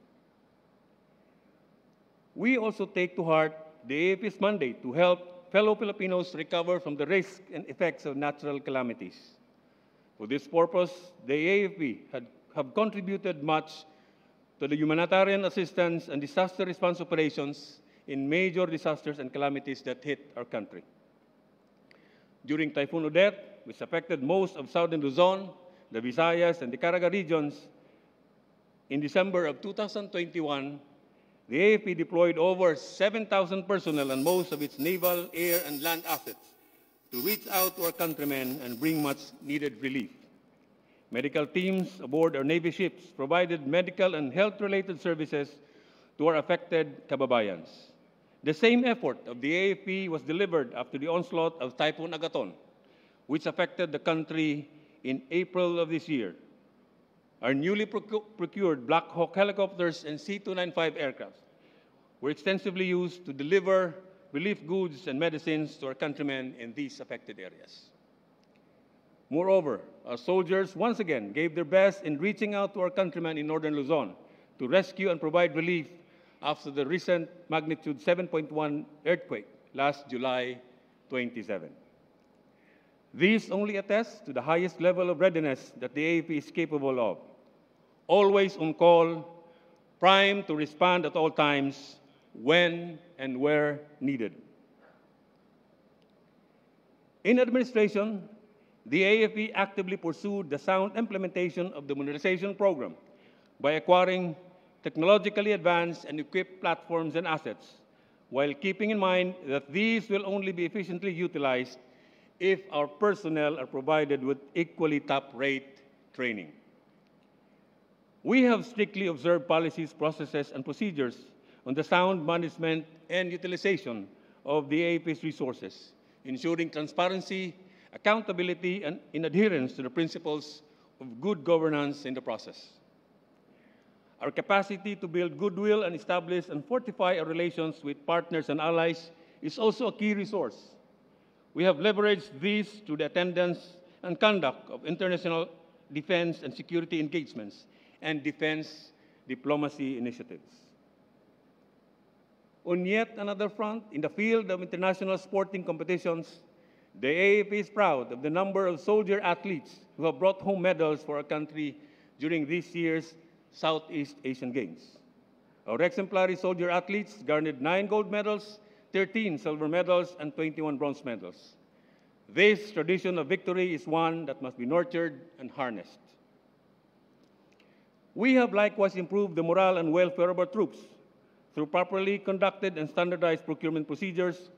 We also take to heart the AFP's mandate to help fellow Filipinos recover from the risks and effects of natural calamities. For this purpose, the AFP have contributed much to the humanitarian assistance and disaster response operations in major disasters and calamities that hit our country. During Typhoon Odette, which affected most of southern Luzon, the Visayas, and the Caraga regions, in December of 2021, the AFP deployed over 7,000 personnel and most of its naval, air, and land assets to reach out to our countrymen and bring much-needed relief. Medical teams aboard our Navy ships provided medical and health-related services to our affected kababayans. The same effort of the AFP was delivered after the onslaught of Typhoon Agaton, which affected the country in April of this year. Our newly procured Black Hawk helicopters and C-295 aircraft were extensively used to deliver relief goods and medicines to our countrymen in these affected areas. Moreover, our soldiers once again gave their best in reaching out to our countrymen in northern Luzon to rescue and provide relief after the recent magnitude 7.1 earthquake last July 27. These only attest to the highest level of readiness that the AFP is capable of, always on call, primed to respond at all times, when and where needed. In administration, the AFP actively pursued the sound implementation of the modernization program by acquiring technologically advanced and equipped platforms and assets, while keeping in mind that these will only be efficiently utilized if our personnel are provided with equally top-rate training. We have strictly observed policies, processes, and procedures on the sound management and utilization of the AFP's resources, ensuring transparency, accountability, and in adherence to the principles of good governance in the process. Our capacity to build goodwill and establish and fortify our relations with partners and allies is also a key resource. We have leveraged these through the attendance and conduct of international defense and security engagements and defense diplomacy initiatives. On yet another front, in the field of international sporting competitions, the AFP is proud of the number of soldier athletes who have brought home medals for our country during this year's Southeast Asian Games. Our exemplary soldier athletes garnered 9 gold medals, 13 silver medals, and 21 bronze medals. This tradition of victory is one that must be nurtured and harnessed. We have likewise improved the morale and welfare of our troops. Through properly conducted and standardized procurement procedures,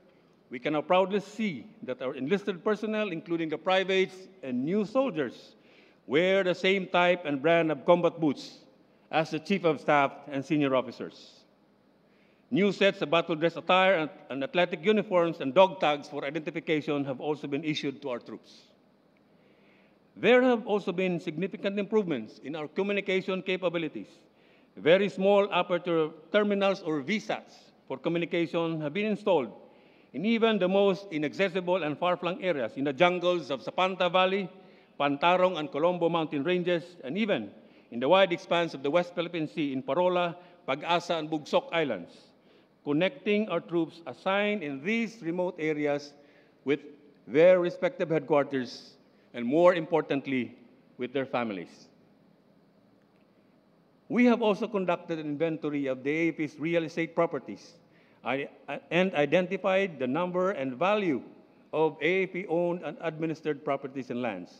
we can now proudly see that our enlisted personnel, including the privates and new soldiers, wear the same type and brand of combat boots as the Chief of Staff and senior officers. New sets of battle dress attire and athletic uniforms and dog tags for identification have also been issued to our troops. There have also been significant improvements in our communication capabilities. Very small aperture terminals or VSATs for communication have been installed in even the most inaccessible and far-flung areas in the jungles of Zapanta Valley, Pantarong and Colombo mountain ranges, and even in the wide expanse of the West Philippine Sea in Parola, Pag-asa, and Bugsok Islands, connecting our troops assigned in these remote areas with their respective headquarters, and more importantly, with their families. We have also conducted an inventory of the AFP's real estate properties and identified the number and value of AFP-owned and administered properties and lands.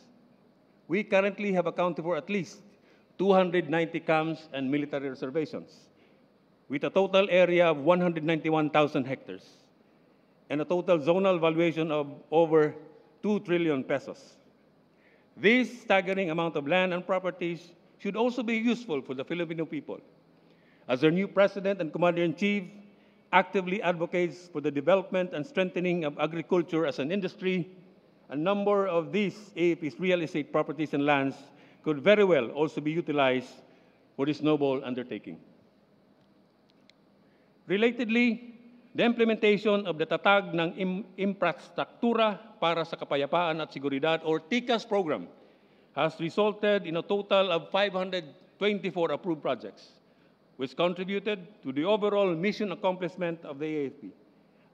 We currently have accounted for at least 290 camps and military reservations, with a total area of 191,000 hectares and a total zonal valuation of over 2 trillion pesos. This staggering amount of land and properties should also be useful for the Filipino people. As our new President and Commander-in-Chief actively advocates for the development and strengthening of agriculture as an industry, a number of these AFP's real estate properties and lands could very well also be utilized for this noble undertaking. Relatedly, the implementation of the Tatag ng Infrastruktura para sa Kapayapaan at Seguridad or TICAS program has resulted in a total of 524 approved projects, which contributed to the overall mission accomplishment of the AFP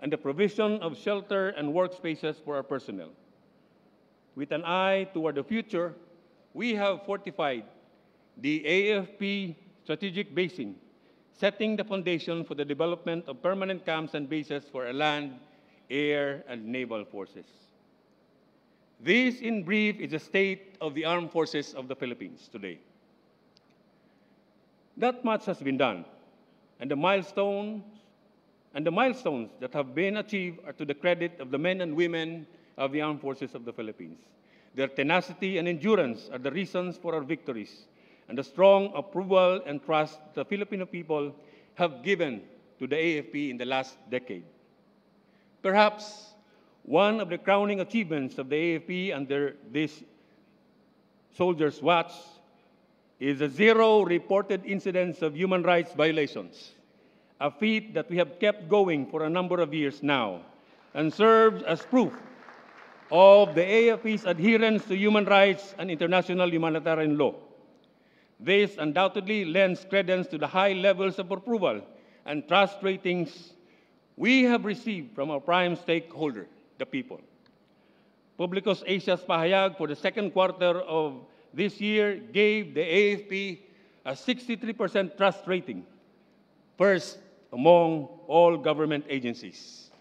and the provision of shelter and workspaces for our personnel. With an eye toward the future, we have fortified the AFP strategic basing, setting the foundation for the development of permanent camps and bases for our land, air, and naval forces. This, in brief, is the state of the armed forces of the Philippines today. That much has been done, and the milestones that have been achieved are to the credit of the men and women of the armed forces of the Philippines. Their tenacity and endurance are the reasons for our victories, and the strong approval and trust the Filipino people have given to the AFP in the last decade. Perhaps one of the crowning achievements of the AFP under this soldiers' watch is the zero reported incidents of human rights violations, a feat that we have kept going for a number of years now and serves as proof of the AFP's adherence to human rights and international humanitarian law. This undoubtedly lends credence to the high levels of approval and trust ratings we have received from our prime stakeholder, the people. Publicos Asia's pahayag for the second quarter of this year gave the AFP a 63% trust rating, first among all government agencies,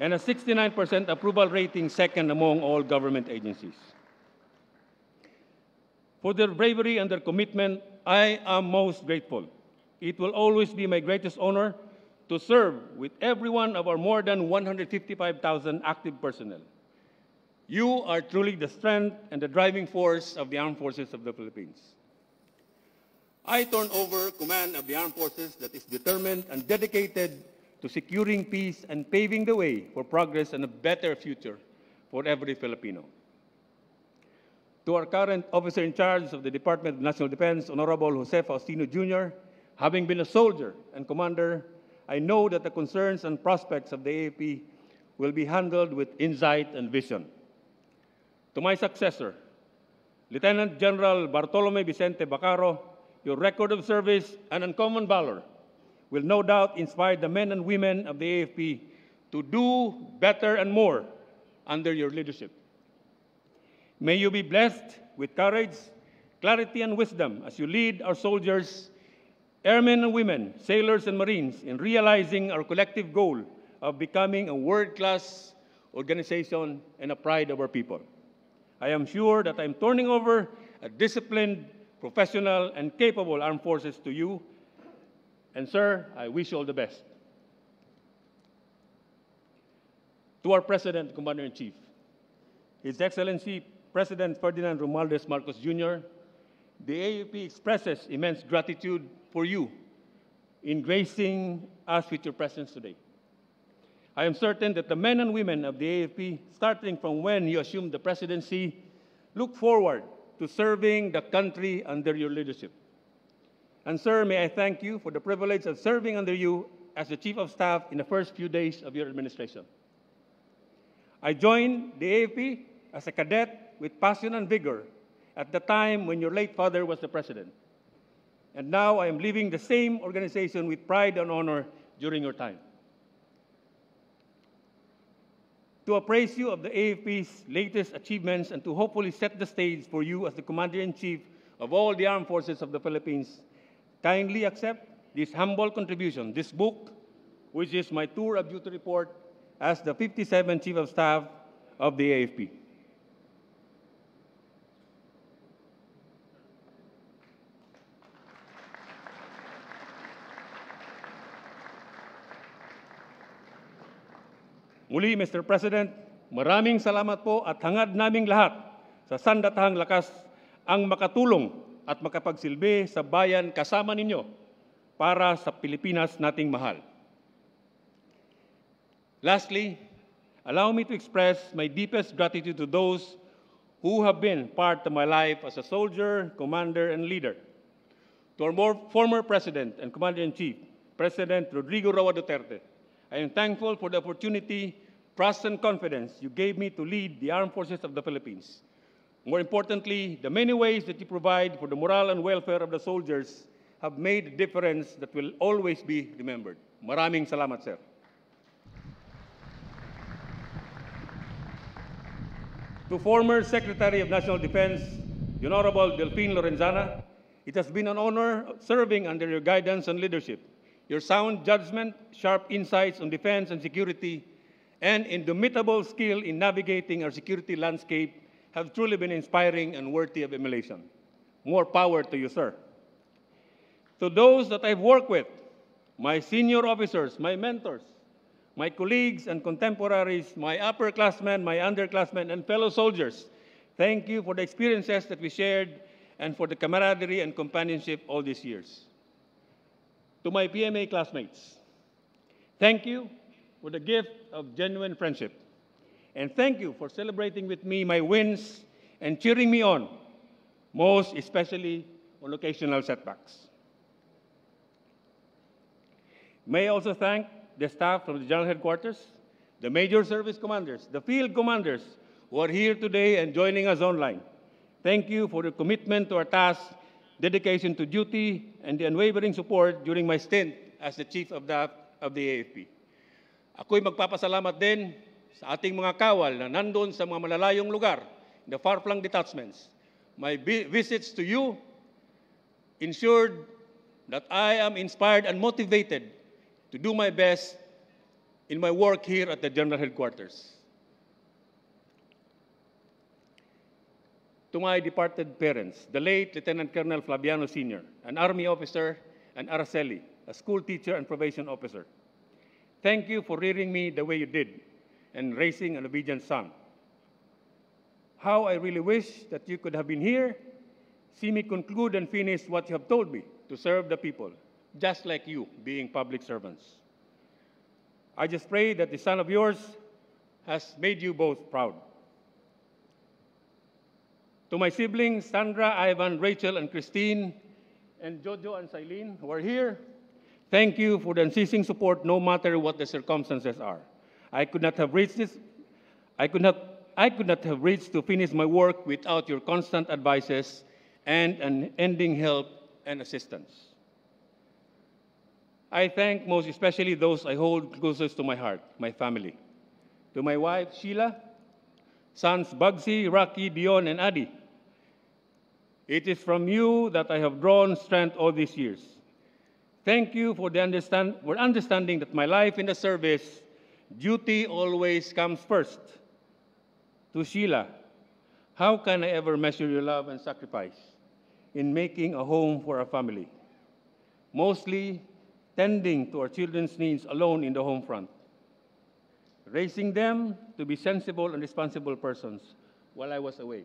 and a 69% approval rating, second among all government agencies. For their bravery and their commitment, I am most grateful. It will always be my greatest honor to serve with every one of our more than 155,000 active personnel. You are truly the strength and the driving force of the armed forces of the Philippines. I turn over command of the armed forces that is determined and dedicated to securing peace and paving the way for progress and a better future for every Filipino. To our current officer in charge of the Department of National Defense, Honorable Jose Faustino Jr., having been a soldier and commander, I know that the concerns and prospects of the AFP will be handled with insight and vision. To my successor, Lieutenant General Bartolome Vicente Bacaro, your record of service and uncommon valor will no doubt inspire the men and women of the AFP to do better and more under your leadership. May you be blessed with courage, clarity, and wisdom as you lead our soldiers, airmen and women, sailors and Marines in realizing our collective goal of becoming a world-class organization and a pride of our people. I am sure that I am turning over a disciplined, professional, and capable armed forces to you. And sir, I wish you all the best. To our President, Commander-in-Chief, His Excellency President Ferdinand Romualdez Marcos Jr., the AFP expresses immense gratitude for you in gracing us with your presence today. I am certain that the men and women of the AFP, starting from when you assumed the presidency, look forward to serving the country under your leadership. And sir, may I thank you for the privilege of serving under you as the Chief of Staff in the first few days of your administration. I joined the AFP as a cadet with passion and vigor at the time when your late father was the president. And now I am leaving the same organization with pride and honor during your time. To appraise you of the AFP's latest achievements and to hopefully set the stage for you as the Commander-in-Chief of all the armed forces of the Philippines, kindly accept this humble contribution, this book, which is my tour of duty report as the 57th Chief of Staff of the AFP. Muli, Mr. President, maraming salamat po at hangad naming lahat sa sandatahang lakas ang makatulong at makapagsilbi sa bayan kasama ninyo para sa Pilipinas nating mahal. Lastly, allow me to express my deepest gratitude to those who have been part of my life as a soldier, commander, and leader. To our former President and Commander-in-Chief, President Rodrigo Roa Duterte, I am thankful for the opportunity, trust, and confidence you gave me to lead the armed forces of the Philippines. More importantly, the many ways that you provide for the morale and welfare of the soldiers have made a difference that will always be remembered. Maraming salamat, sir. To former Secretary of National Defense, the Honorable Delphine Lorenzana, It has been an honor serving under your guidance and leadership. Your sound judgment, sharp insights on defense and security, and indomitable skill in navigating our security landscape have truly been inspiring and worthy of emulation. More power to you, sir. To those that I've worked with, my senior officers, my mentors, my colleagues and contemporaries, my upperclassmen, my underclassmen, and fellow soldiers, thank you for the experiences that we shared and for the camaraderie and companionship all these years. To my PMA classmates, thank you for the gift of genuine friendship. And thank you for celebrating with me my wins and cheering me on, most especially on occasional setbacks. May I also thank the staff from the General Headquarters, the major service commanders, the field commanders who are here today and joining us online. Thank you for your commitment to our task, dedication to duty, and the unwavering support during my stint as the Chief of the AFP. Ako'y magpapasalamat din sa ating mga kawal na nandun sa mga malalayong lugar, the far-flung detachments. My visits to you ensured that I am inspired and motivated to do my best in my work here at the General Headquarters. To my departed parents, the late Lieutenant Colonel Flaviano Sr., an Army officer, and Araceli, a school teacher and probation officer. Thank you for rearing me the way you did and raising an obedient son. How I really wish that you could have been here, see me conclude and finish what you have told me to serve the people, just like you being public servants. I just pray that the son of yours has made you both proud. To my siblings, Sandra, Ivan, Rachel, and Christine, and Jojo and Silene, who are here, thank you for the unceasing support no matter what the circumstances are. I could not have reached to finish my work without your constant advices and unending help and assistance. I thank most especially those I hold closest to my heart, my family. To my wife, Sheila, sons Bugsy, Rocky, Dion, and Adi. It is from you that I have drawn strength all these years. Thank you for understanding that my life in the service, duty always comes first. To Sheila, how can I ever measure your love and sacrifice in making a home for our family? Mostly tending to our children's needs alone in the home front. Raising them to be sensible and responsible persons while I was away.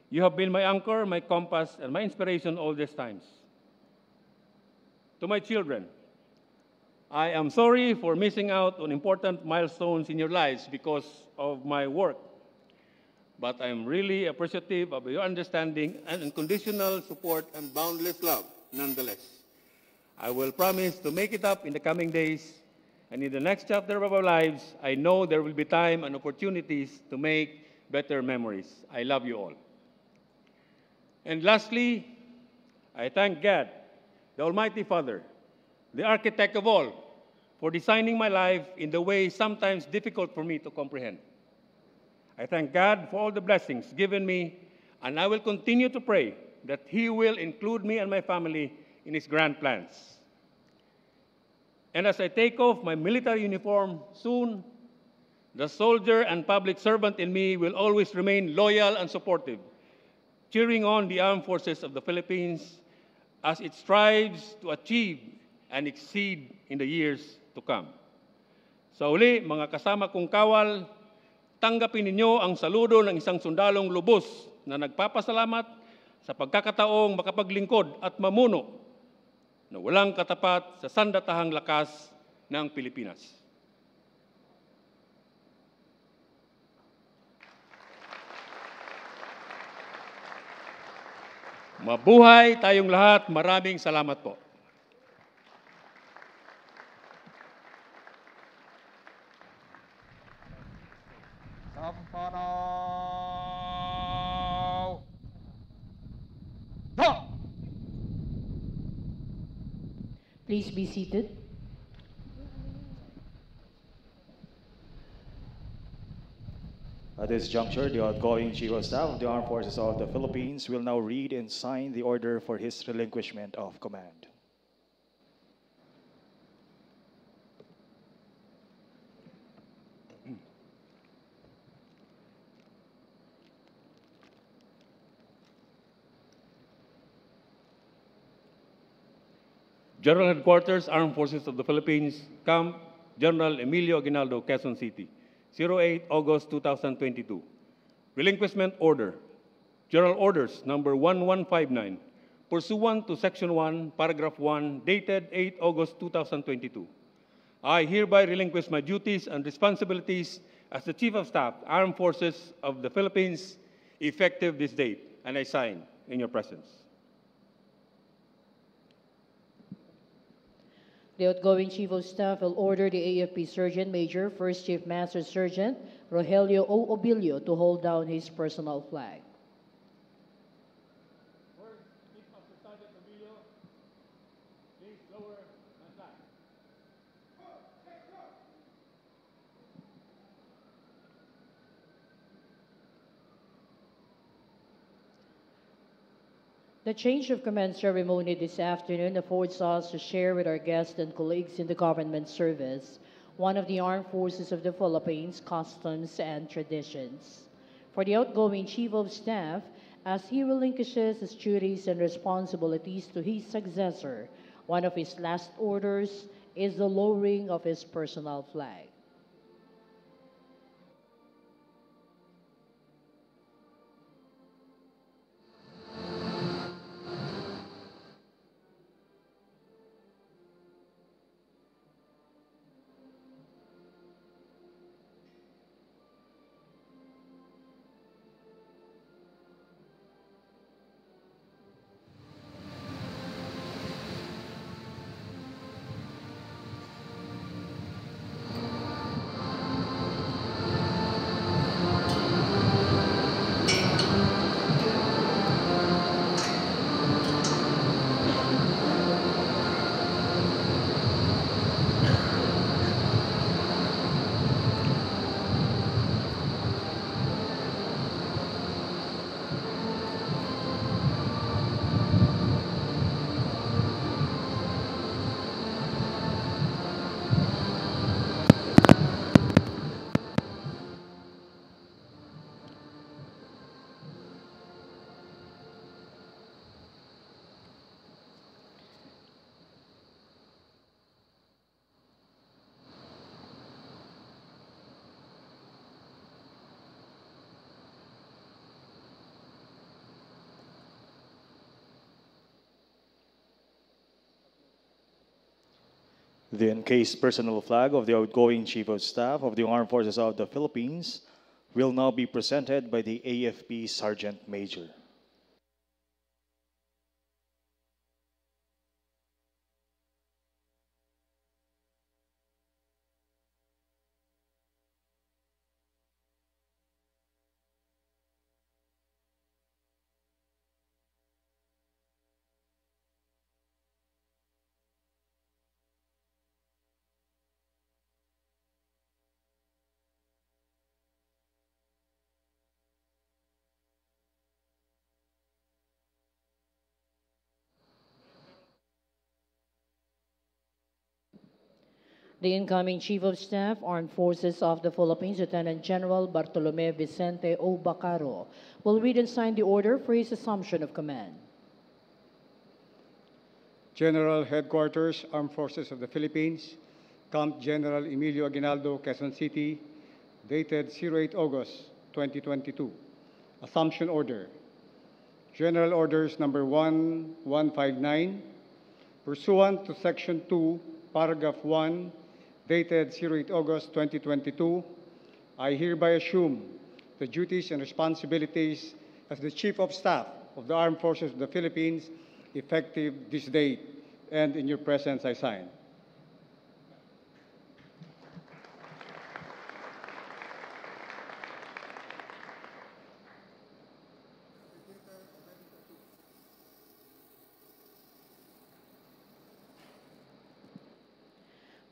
You have been my anchor, my compass, and my inspiration all these times. To my children, I am sorry for missing out on important milestones in your lives because of my work. But I am really appreciative of your understanding and unconditional support and boundless love nonetheless. I will promise to make it up in the coming days, and in the next chapter of our lives, I know there will be time and opportunities to make better memories. I love you all. And lastly, I thank God, the Almighty Father, the architect of all, for designing my life in the way sometimes difficult for me to comprehend. I thank God for all the blessings given me, and I will continue to pray that He will include me and my family in His grand plans. And as I take off my military uniform soon, the soldier and public servant in me will always remain loyal and supportive, cheering on the armed forces of the Philippines as it strives to achieve and exceed in the years to come. Sa uli, mga kasama kong kawal, tanggapin ninyo ang saludo ng isang sundalong lubos na nagpapasalamat sa pagkakataong makapaglingkod at mamuno na walang katapat sa sandatahang lakas ng Pilipinas. Mabuhay tayong lahat. Maraming salamat po. Sampanaw! No! Please be seated. At this this juncture, the outgoing Chief of Staff of the Armed Forces of the Philippines will now read and sign the order for his relinquishment of command. General Headquarters, Armed Forces of the Philippines, Camp General Emilio Aguinaldo, Quezon City, 08 August 2022. Relinquishment Order. General Orders number 1159, pursuant to Section 1, Paragraph 1, dated 8 August 2022. I hereby relinquish my duties and responsibilities as the Chief of Staff, Armed Forces of the Philippines, effective this date, and I sign in your presence. The outgoing Chief of Staff will order the AFP Sergeant Major, First Chief Master Sergeant Rogelio O. Obilio to hold down his personal flag. The change of command ceremony this afternoon affords us to share with our guests and colleagues in the government service one of the armed forces of the Philippines' customs and traditions. For the outgoing Chief of Staff, as he relinquishes his duties and responsibilities to his successor, one of his last orders is the lowering of his personal flag. The encased personal flag of the outgoing Chief of Staff of the Armed Forces of the Philippines will now be presented by the AFP Sergeant Major. The incoming Chief of Staff, Armed Forces of the Philippines, Lieutenant General Bartolome Vicente O. Bacaro, will read and sign the order for his assumption of command. General Headquarters, Armed Forces of the Philippines, Camp General Emilio Aguinaldo, Quezon City, dated 08 August 2022. Assumption Order. General Orders number 1159, pursuant to Section 2, Paragraph 1, dated 08 August 2022, I hereby assume the duties and responsibilities as the Chief of Staff of the Armed Forces of the Philippines, effective this date, and in your presence I sign.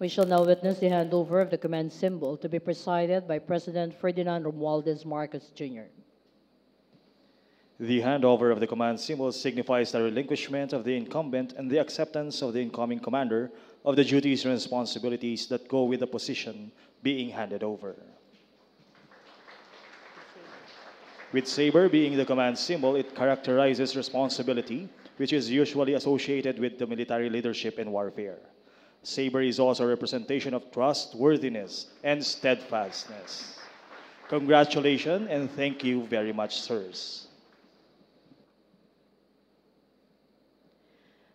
We shall now witness the handover of the command symbol to be presided by President Ferdinand Romualdez Marcos Jr. The handover of the command symbol signifies the relinquishment of the incumbent and the acceptance of the incoming commander of the duties and responsibilities that go with the position being handed over. With saber being the command symbol, it characterizes responsibility, which is usually associated with the military leadership in warfare. Saber is also a representation of trustworthiness and steadfastness. Congratulations and thank you very much, sirs.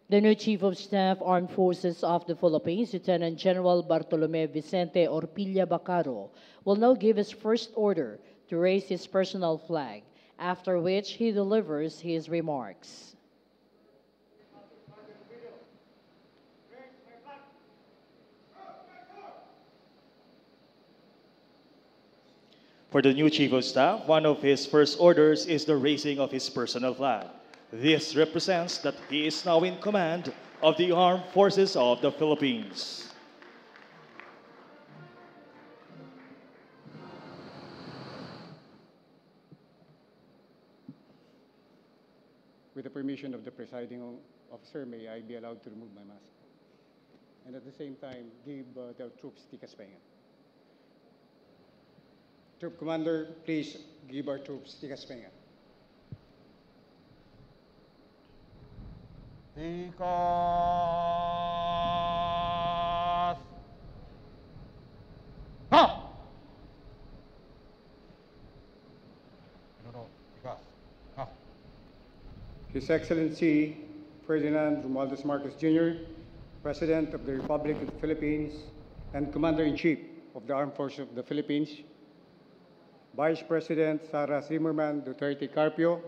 The new Chief of Staff, Armed Forces of the Philippines, Lieutenant General Bartolome Vicente Orpilla Bacaro, will now give his first order to raise his personal flag, after which he delivers his remarks. For the new Chief of Staff, one of his first orders is the raising of his personal flag. This represents that he is now in command of the Armed Forces of the Philippines. With the permission of the presiding officer, may I be allowed to remove my mask? And at the same time, give the troops tikas pahinga. Troop Commander, please give our troops tikas pahinga. Tikas! Ha! No, tikas. Ha! His Excellency Ferdinand Romualdez Marcos Jr., President of the Republic of the Philippines and Commander-in-Chief of the Armed Forces of the Philippines, Vice President Sara Zimmerman Duterte Carpio,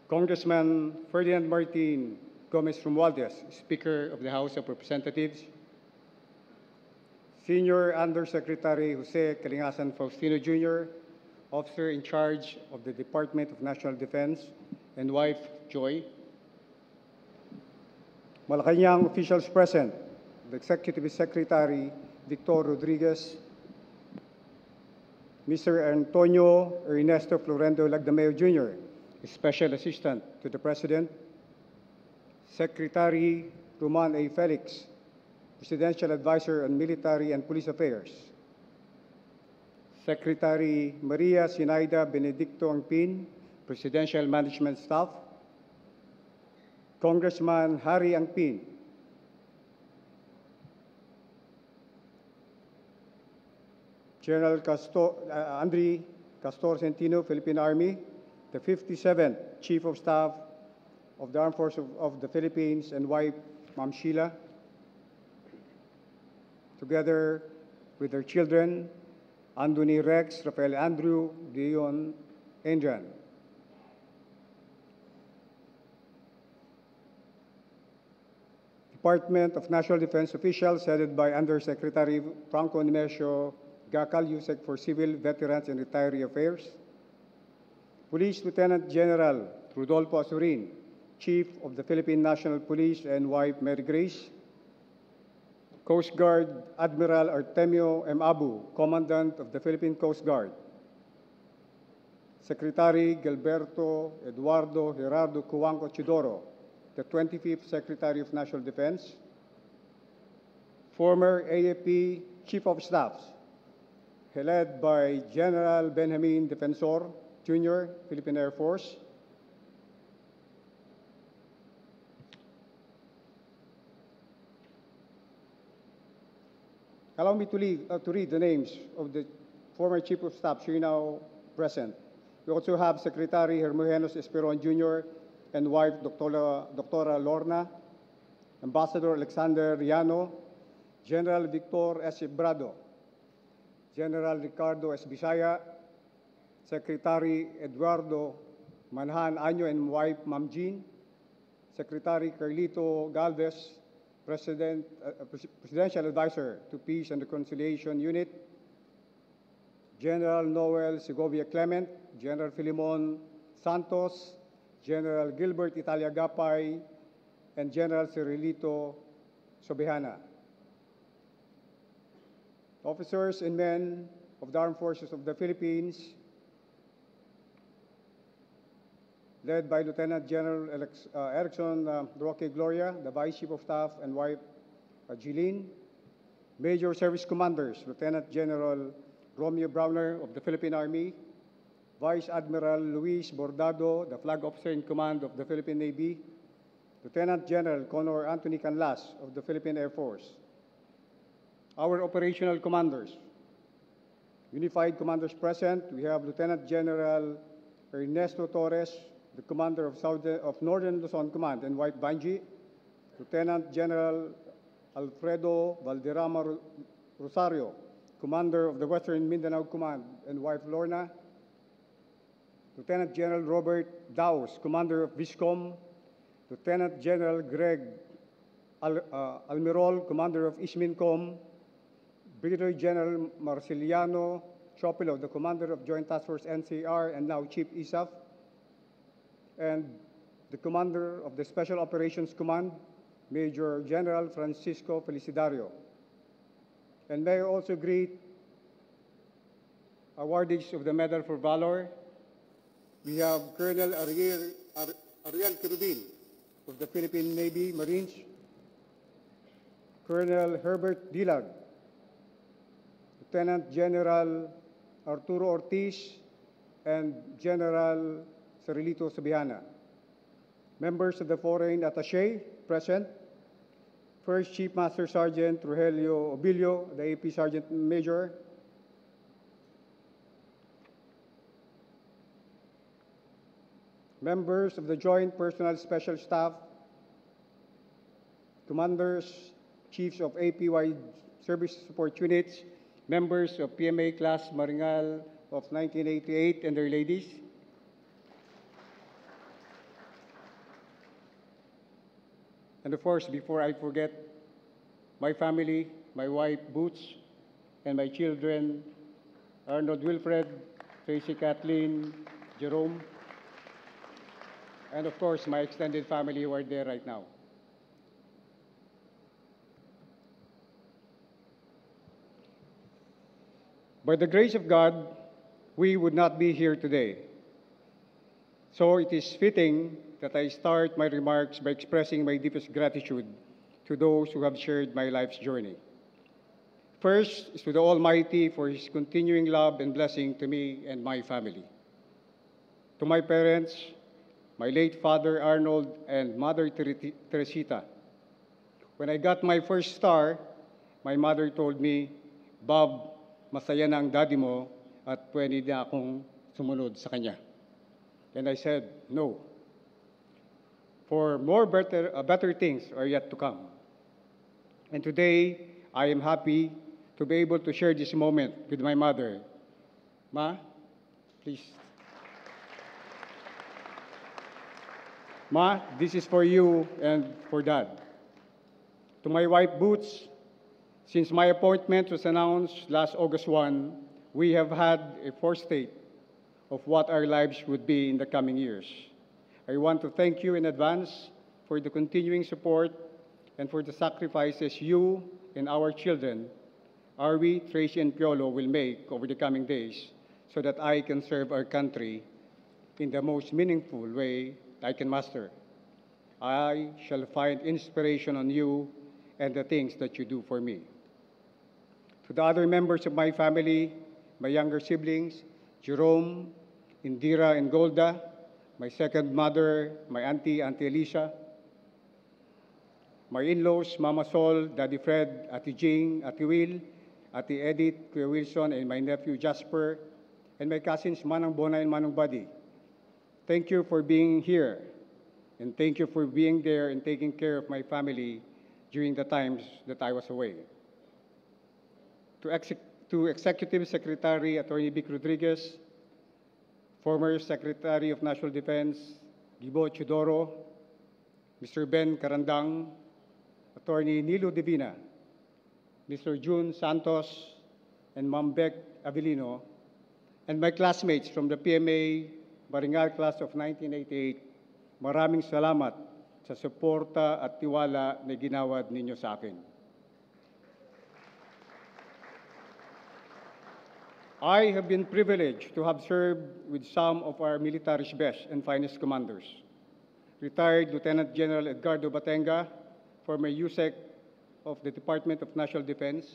Congressman Ferdinand Martin Gomez Romualdez, Speaker of the House of Representatives, Senior Undersecretary Jose Kalingasan Faustino Jr., Officer in charge of the Department of National Defense, and wife Joy, Malacanang officials present, the Executive Secretary Victor Rodriguez, Mr. Antonio Ernesto Florendo Lagdameo Jr., Special Assistant to the President, Secretary Roman A. Felix, Presidential Advisor on Military and Police Affairs, Secretary Maria Sinaida Benedicto Angpin, Presidential Management Staff, Congressman Harry Angpin, General Andre Castor Centino, Philippine Army, the 57th Chief of Staff of the Armed Forces of the Philippines, and wife, Ma'am Sheila, together with their children, Anthony Rex, Rafael Andrew, Dion, Adrian. Department of National Defense officials headed by Undersecretary Franco Nemesio Gacal, USEC for Civil, Veterans, and Retiree Affairs, Police Lieutenant General Rodolfo Azurin, Chief of the Philippine National Police, and wife Mary Grace, Coast Guard Admiral Artemio M. Abu, Commandant of the Philippine Coast Guard, Secretary Gilberto Eduardo Gerardo Cuanco Chidoro, the 25th Secretary of National Defense, former AFP Chief of Staffs, led by General Benjamin Defensor, Jr., Philippine Air Force, allow me to read the names of the former Chief of Staff here now present. We also have Secretary Hermogenes Esperon, Jr., and wife, Doctora Lorna, Ambassador Alexander Riano, General Victor S. Brado, General Ricardo S. Bisaya, Secretary Eduardo Manhan Año and wife, Ma'am Jean, Secretary Carlito Galvez, Presidential Advisor to Peace and Reconciliation Unit, General Noel Segovia Clement, General Filimon Santos, General Gilbert Italia Gapay, and General Cirilito Sobihana. officers and men of the Armed Forces of the Philippines, led by Lieutenant General Erickson Roque Gloria, the Vice Chief of Staff, and wife Jeline, Major Service Commanders, Lieutenant General Romeo Browner of the Philippine Army, Vice Admiral Luis Bordado, the Flag Officer in Command of the Philippine Navy, Lieutenant General Conor Anthony Canlas of the Philippine Air Force. Our operational commanders, unified commanders present, we have Lieutenant General Ernesto Torres, the commander of Northern Luzon Command, and wife Banji, Lieutenant General Alfredo Valderrama Rosario, commander of the Western Mindanao Command, and wife Lorna, Lieutenant General Robert Daos, commander of Viscom, Lieutenant General Greg Almirol, commander of Ismincom, Brigadier General Marceliano Chopilo, the commander of Joint Task Force NCR and now Chief ISAF, and the commander of the Special Operations Command, Major General Francisco Felicidario. And may I also greet awardees of the Medal for Valor. We have Colonel Ariel Quirubin of the Philippine Navy Marines, Colonel Herbert Dilag, Lieutenant General Arturo Ortiz, and General Cirilito Sabiana. Members of the Foreign Attaché present, First Chief Master Sergeant Rogelio Obilio, the AP Sergeant Major, members of the Joint Personnel Special Staff, commanders, chiefs of AP-wide service support units, members of PMA Class Maringal of 1988 and their ladies, and of course, before I forget, my family, my wife Boots, and my children, Arnold Wilfred, Tracy Kathleen, Jerome, and of course, my extended family who are there right now. By the grace of God, we would not be here today. So it is fitting that I start my remarks by expressing my deepest gratitude to those who have shared my life's journey. First is to the Almighty for His continuing love and blessing to me and my family. To my parents, my late father Arnold and mother Teresita. When I got my first star, my mother told me, "Bob, masaya na ang daddy mo at pwede na akong sumunod sa kanya." And I said, "No. For better things are yet to come." And today, I am happy to be able to share this moment with my mother. Ma, please. Ma, this is for you and for Dad. To my wife, Boots, since my appointment was announced last August 1, we have had a foresight of what our lives would be in the coming years. I want to thank you in advance for the continuing support and for the sacrifices you and our children, Arwie, Tracy, and Piolo, will make over the coming days so that I can serve our country in the most meaningful way I can master. I shall find inspiration on you and the things that you do for me. To the other members of my family, my younger siblings, Jerome, Indira, and Golda, my second mother, my Auntie Alicia, my in-laws, Mama Sol, Daddy Fred, Ate Jing, Ate Will, Ate Edith, Kuya Wilson, and my nephew Jasper, and my cousins Manang Bona and Manong Buddy. Thank you for being here, and thank you for being there and taking care of my family during the times that I was away. To Executive Secretary Attorney Vic Rodriguez, former Secretary of National Defense Gibo Chudoro, Mr. Ben Carandang, Attorney Nilo Divina, Mr. June Santos, and Ma'am Beck Avelino, and my classmates from the PMA Baringal Class of 1988, maraming salamat sa suporta at tiwala na ginawad ninyo sa akin. I have been privileged to have served with some of our military's best and finest commanders. Retired Lieutenant General Edgardo Batenga, former USEC of the Department of National Defense,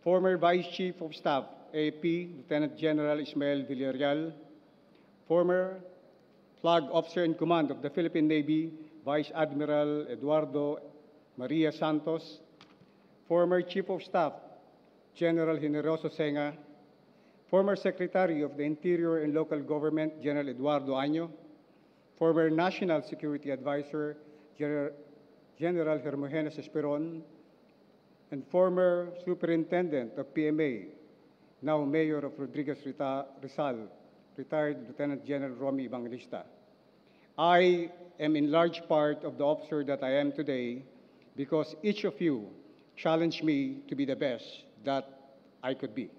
former Vice Chief of Staff, AFP, Lieutenant General Ismael Villarreal, former Flag Officer in Command of the Philippine Navy, Vice Admiral Eduardo Maria Santos, former Chief of Staff, General Generoso Senga, former Secretary of the Interior and Local Government, General Eduardo Año, former National Security Advisor, General Hermogenes Esperon, and former Superintendent of PMA, now Mayor of Rodriguez Rizal, retired Lieutenant General Romy Evangelista. I am in large part of the officer that I am today because each of you challenged me to be the best that I could be.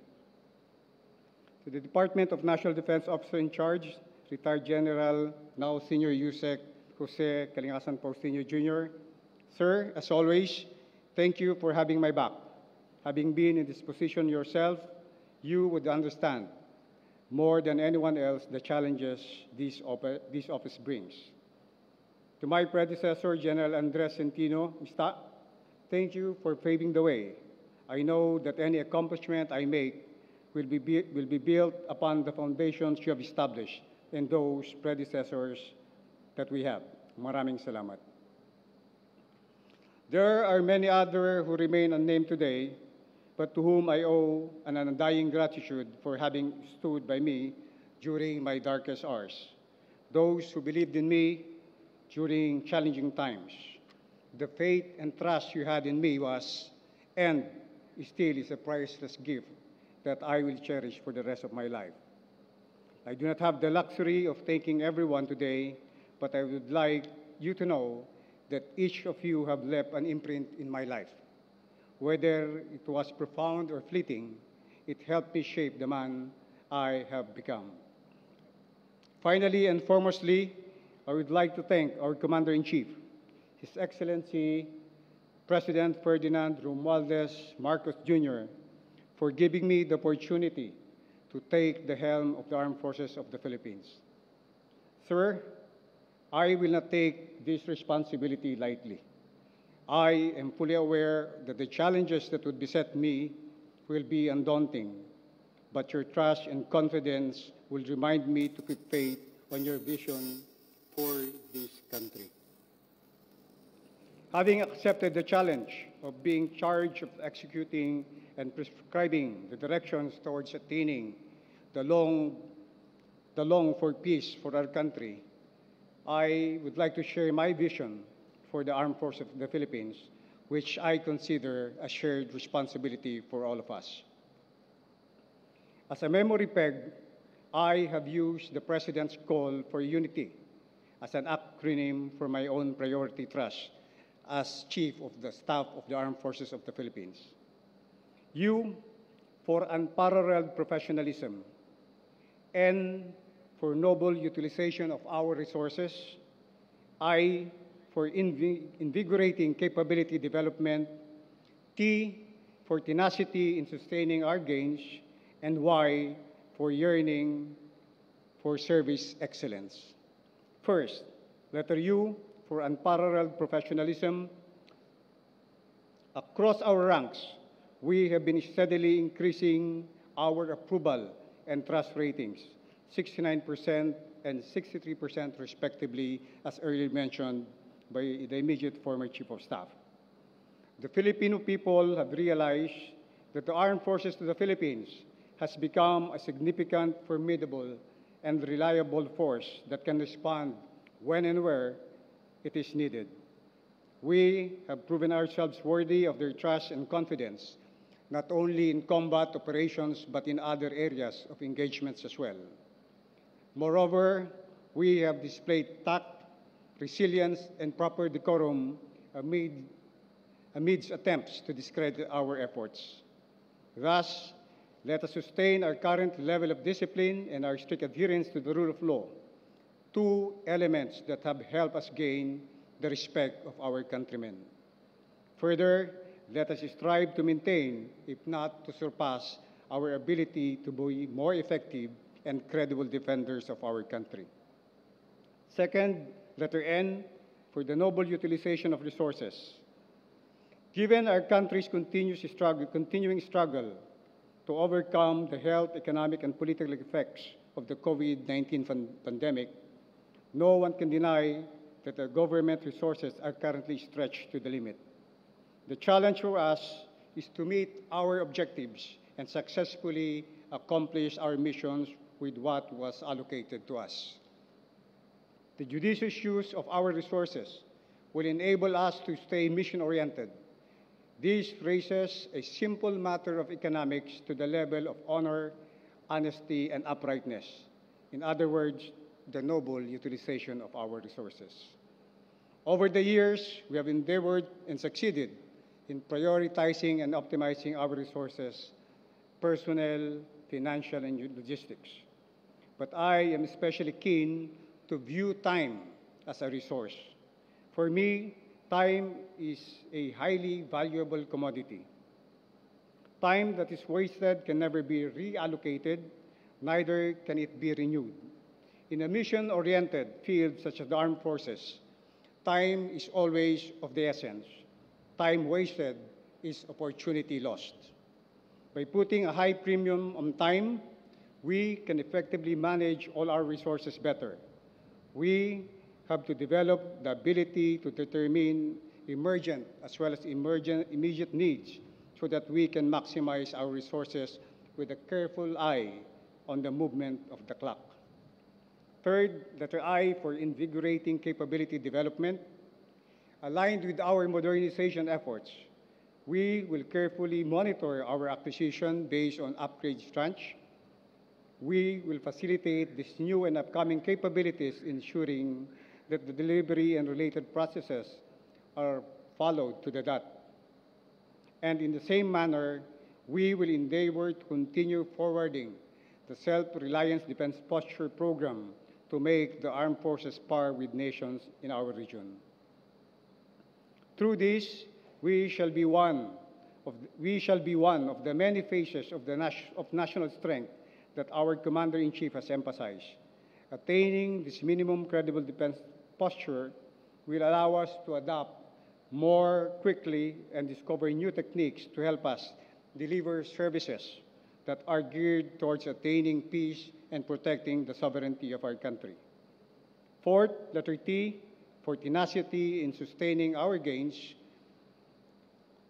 To the Department of National Defense Officer in Charge, retired General, now Senior USEC, Jose Kalingasan Paustinio Jr. Sir, as always, thank you for having my back. Having been in this position yourself, you would understand more than anyone else the challenges this office brings. To my predecessor, General Andres Centino, Mista, thank you for paving the way. I know that any accomplishment I make will be built upon the foundations you have established and those predecessors that we have. Maraming salamat. There are many others who remain unnamed today, but to whom I owe an undying gratitude for having stood by me during my darkest hours. Those who believed in me during challenging times. The faith and trust you had in me was, and still is, a priceless gift that I will cherish for the rest of my life. I do not have the luxury of thanking everyone today, but I would like you to know that each of you have left an imprint in my life. Whether it was profound or fleeting, it helped me shape the man I have become. Finally and foremostly, I would like to thank our Commander-in-Chief, His Excellency President Ferdinand Romualdez Marcos Jr., for giving me the opportunity to take the helm of the Armed Forces of the Philippines. Sir, I will not take this responsibility lightly. I am fully aware that the challenges that would beset me will be undaunting, but your trust and confidence will remind me to keep faith on your vision for this country. Having accepted the challenge of being charged of executing and prescribing the directions towards attaining the long-for peace for our country, I would like to share my vision for the Armed Forces of the Philippines, which I consider a shared responsibility for all of us. As a memory peg, I have used the President's call for unity as an acronym for my own priority thrust as Chief of the Staff of the Armed Forces of the Philippines. U, for unparalleled professionalism, N, for noble utilization of our resources, I, for invigorating capability development, T, for tenacity in sustaining our gains, and Y, for yearning for service excellence. First, letter U, for unparalleled professionalism. Across our ranks, we have been steadily increasing our approval and trust ratings, 69% and 63% respectively, as earlier mentioned by the immediate former Chief of Staff. The Filipino people have realized that the Armed Forces of the Philippines has become a significant, formidable, and reliable force that can respond when and where it is needed. We have proven ourselves worthy of their trust and confidence, not only in combat operations, but in other areas of engagements as well. Moreover, we have displayed tact, resilience, and proper decorum amidst attempts to discredit our efforts. Thus, let us sustain our current level of discipline and our strict adherence to the rule of law, two elements that have helped us gain the respect of our countrymen. Further, let us strive to maintain, if not to surpass, our ability to be more effective and credible defenders of our country. Second, letter N, for the noble utilization of resources. Given our country's continuing struggle to overcome the health, economic, and political effects of the COVID-19 pandemic, no one can deny that the government resources are currently stretched to the limit. The challenge for us is to meet our objectives and successfully accomplish our missions with what was allocated to us. The judicious use of our resources will enable us to stay mission-oriented. This raises a simple matter of economics to the level of honor, honesty, and uprightness. In other words, the noble utilization of our resources. Over the years, we have endeavored and succeeded in prioritizing and optimizing our resources, personnel, financial, and logistics. But I am especially keen to view time as a resource. For me, time is a highly valuable commodity. Time that is wasted can never be reallocated, neither can it be renewed. In a mission-oriented field such as the armed forces, time is always of the essence. Time wasted is opportunity lost. By putting a high premium on time, we can effectively manage all our resources better. We have to develop the ability to determine emergent as well as immediate needs so that we can maximize our resources with a careful eye on the movement of the clock. Third, letter I, for invigorating capability development. Aligned with our modernization efforts, we will carefully monitor our acquisition based on upgrade tranche. We will facilitate these new and upcoming capabilities, ensuring that the delivery and related processes are followed to the dot. And in the same manner, we will endeavor to continue forwarding the Self-Reliance Defense Posture Program to make the armed forces par with nations in our region. Through this, we shall be one of the many phases of national strength that our Commander-in-Chief has emphasized. Attaining this minimum credible defense posture will allow us to adapt more quickly and discover new techniques to help us deliver services that are geared towards attaining peace and protecting the sovereignty of our country. Fourth, letter T, for tenacity in sustaining our gains.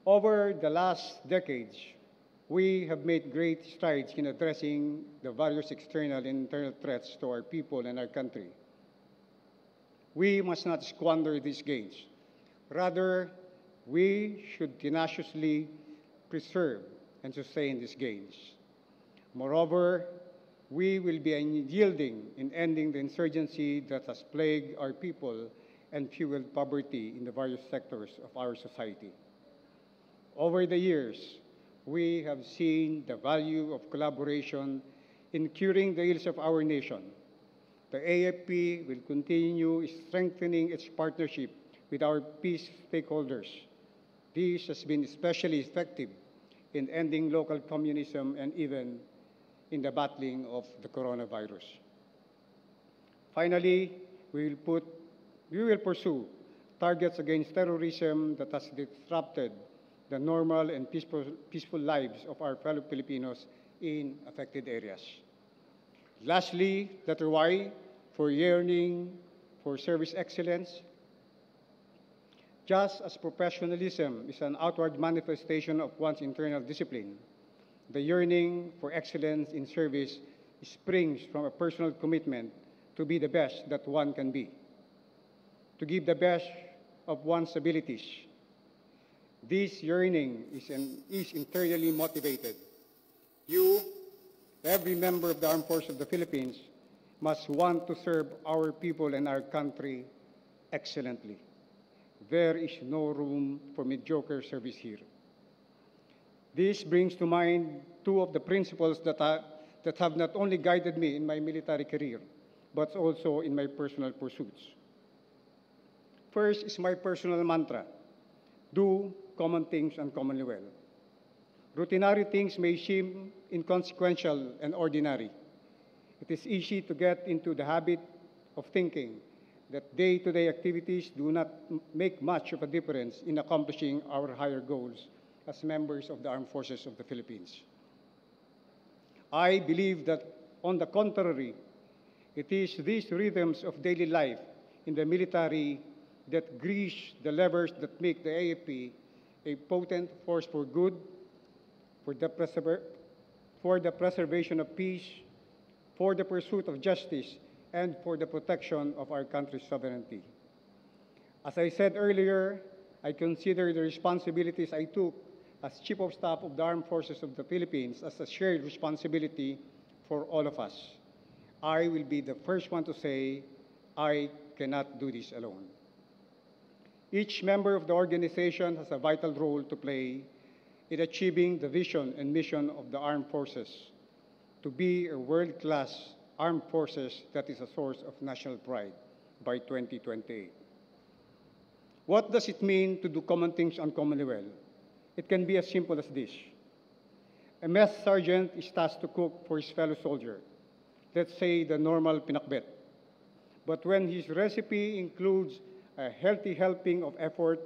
Over the last decades, we have made great strides in addressing the various external and internal threats to our people and our country. We must not squander these gains. Rather, we should tenaciously preserve and sustain these gains. Moreover, we will be unyielding in ending the insurgency that has plagued our people and fueled poverty in the various sectors of our society. Over the years, we have seen the value of collaboration in curing the ills of our nation. The AFP will continue strengthening its partnership with our peace stakeholders. This has been especially effective in ending local communism and even in the battling of the coronavirus. Finally, we will pursue targets against terrorism that has disrupted the normal and peaceful lives of our fellow Filipinos in affected areas. Lastly, letter Y, for yearning for service excellence. Just as professionalism is an outward manifestation of one's internal discipline, the yearning for excellence in service springs from a personal commitment to be the best that one can be, to give the best of one's abilities. This yearning is internally motivated. You, every member of the Armed Forces of the Philippines, must want to serve our people and our country excellently. There is no room for mediocre service here. This brings to mind two of the principles that have not only guided me in my military career, but also in my personal pursuits. First is my personal mantra: do common things uncommonly well. Routinary things may seem inconsequential and ordinary. It is easy to get into the habit of thinking that day-to-day activities do not make much of a difference in accomplishing our higher goals as members of the Armed Forces of the Philippines. I believe that, on the contrary, it is these rhythms of daily life in the military that grease the levers that make the AFP a potent force for good, for the preservation of peace, for the pursuit of justice, and for the protection of our country's sovereignty. As I said earlier, I consider the responsibilities I took as Chief of Staff of the Armed Forces of the Philippines as a shared responsibility for all of us. I will be the first one to say, I cannot do this alone. Each member of the organization has a vital role to play in achieving the vision and mission of the armed forces to be a world-class armed forces that is a source of national pride by 2028. What does it mean to do common things uncommonly well? It can be as simple as this. A mess sergeant is tasked to cook for his fellow soldier, let's say the normal pinakbet. But when his recipe includes a healthy helping of effort,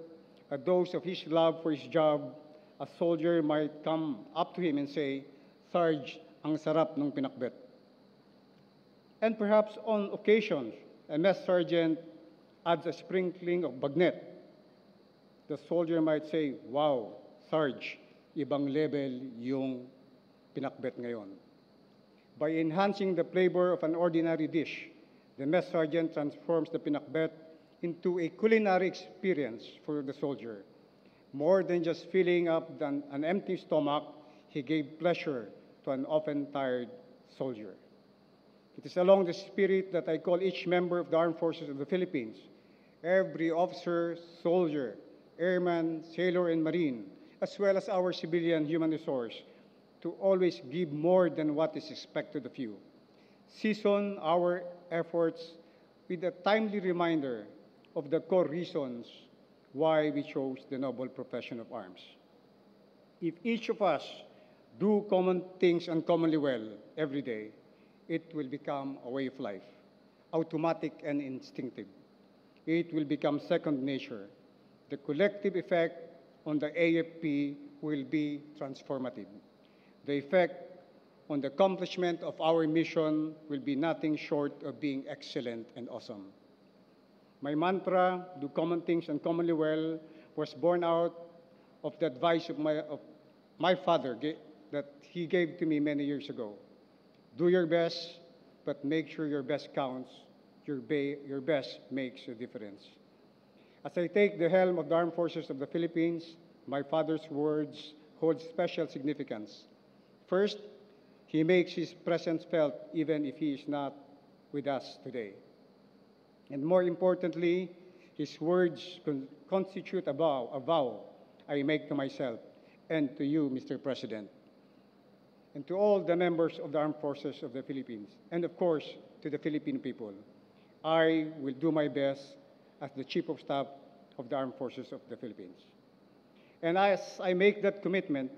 a dose of his love for his job, a soldier might come up to him and say, "Sarge, ang sarap ng pinakbet." And perhaps on occasions, a mess sergeant adds a sprinkling of bagnet. The soldier might say, "Wow, Sarge, ibang level yung pinakbet ngayon." By enhancing the flavor of an ordinary dish, the mess sergeant transforms the pinakbet into a culinary experience for the soldier. More than just filling up an empty stomach, he gave pleasure to an often tired soldier. It is along the spirit that I call each member of the Armed Forces of the Philippines, every officer, soldier, airman, sailor, and marine, as well as our civilian human resource, to always give more than what is expected of you. Season our efforts with a timely reminder of the core reasons why we chose the noble profession of arms. If each of us do common things uncommonly well every day, it will become a way of life, automatic and instinctive. It will become second nature. The collective effect on the AFP will be transformative. The effect on the accomplishment of our mission will be nothing short of being excellent and awesome. My mantra, do common things uncommonly well, was born out of the advice of my father that he gave to me many years ago. Do your best, but make sure your best counts. Your best makes a difference. As I take the helm of the Armed Forces of the Philippines, my father's words hold special significance. First, he makes his presence felt even if he is not with us today. And more importantly, his words constitute a vow I make to myself and to you, Mr. President, and to all the members of the Armed Forces of the Philippines, and of course, to the Philippine people. I will do my best as the Chief of Staff of the Armed Forces of the Philippines. And as I make that commitment,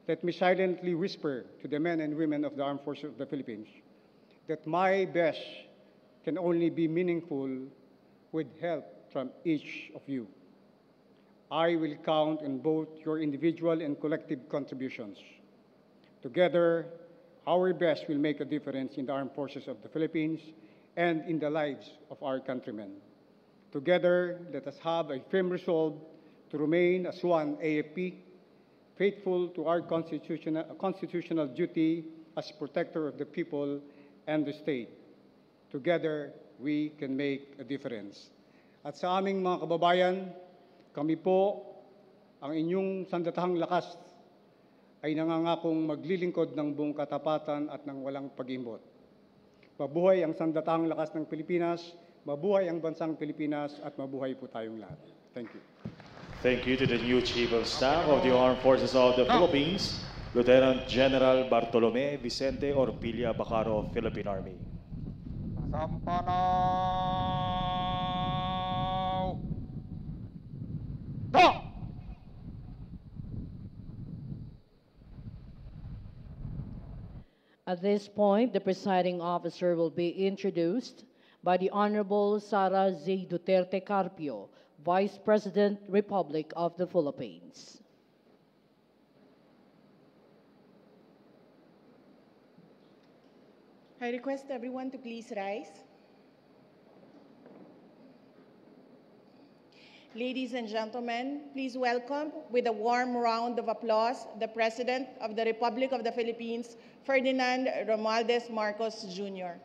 let me silently whisper to the men and women of the Armed Forces of the Philippines that my best can only be meaningful with help from each of you. I will count on both your individual and collective contributions. Together, our best will make a difference in the Armed Forces of the Philippines and in the lives of our countrymen. Together, let us have a firm resolve to remain as one AFP, faithful to our constitutional duty as protector of the people and the state. Together, we can make a difference. At sa aming mga kababayan, kami po, ang inyong sandatahang lakas, ay nangangakong maglilingkod ng buong katapatan at ng walang pag-imbot. Mabuhay ang sandatahang lakas ng Pilipinas, mabuhay ang bansang Pilipinas, at mabuhay po tayong lahat. Thank you. Thank you to the new Chief of Staff of the Armed Forces of the Philippines, Lieutenant General Bartolome Vicente Orpilla Bacaro of Philippine Army. Sampanaw! Da! At this point, the presiding officer will be introduced by the Honorable Sara Z. Duterte Carpio, Vice President, Republic of the Philippines. I request everyone to please rise. Ladies and gentlemen, please welcome with a warm round of applause the President of the Republic of the Philippines, Ferdinand Romualdez Marcos Jr.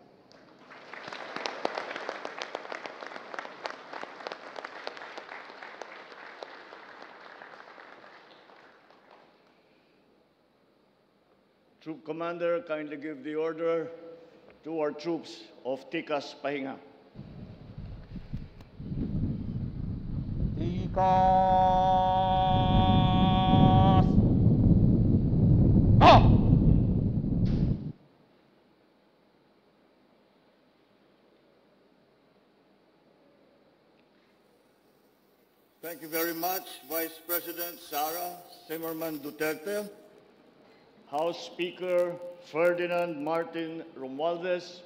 Troop Commander, kindly give the order to our troops of Tikas Pahinga. Tikas! Up! Thank you very much, Vice President Sara Zimmerman Duterte, House Speaker Ferdinand Martin Romualdez,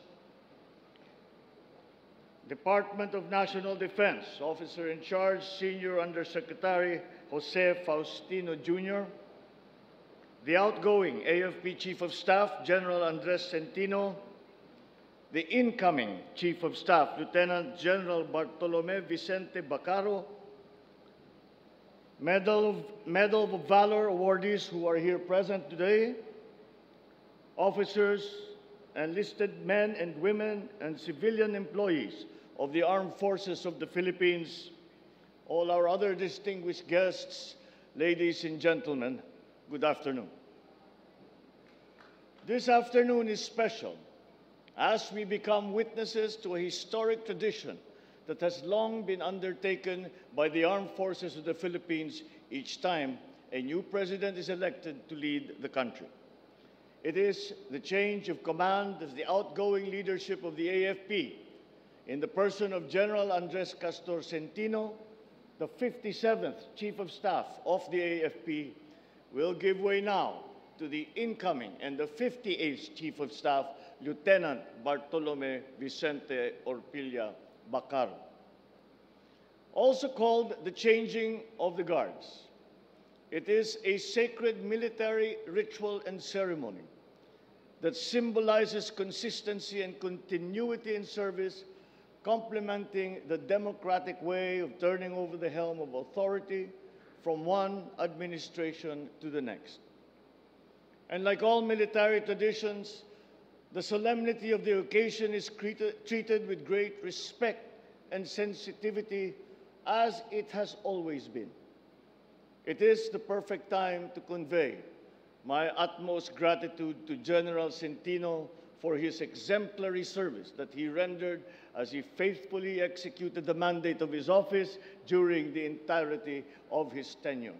Department of National Defense, Officer in Charge, Senior Undersecretary Jose Faustino Jr., the outgoing AFP Chief of Staff, General Andres Centino, the incoming Chief of Staff, Lieutenant General Bartolome Vicente Bacaro, Medal of Valor awardees who are here present today, officers, enlisted men and women, and civilian employees of the Armed Forces of the Philippines, all our other distinguished guests, ladies and gentlemen, good afternoon. This afternoon is special as we become witnesses to a historic tradition that has long been undertaken by the Armed Forces of the Philippines each time a new president is elected to lead the country. It is the change of command of the outgoing leadership of the AFP in the person of General Andres Castor Centino, the 57th Chief of Staff of the AFP, will give way now to the incoming and the 58th Chief of Staff, Lieutenant Bartolome Vicente Orpilla Bacaro. Also called the changing of the guards. It is a sacred military ritual and ceremony that symbolizes consistency and continuity in service, complementing the democratic way of turning over the helm of authority from one administration to the next. And like all military traditions, the solemnity of the occasion is treated with great respect and sensitivity, as it has always been. It is the perfect time to convey my utmost gratitude to General Centino for his exemplary service that he rendered as he faithfully executed the mandate of his office during the entirety of his tenure.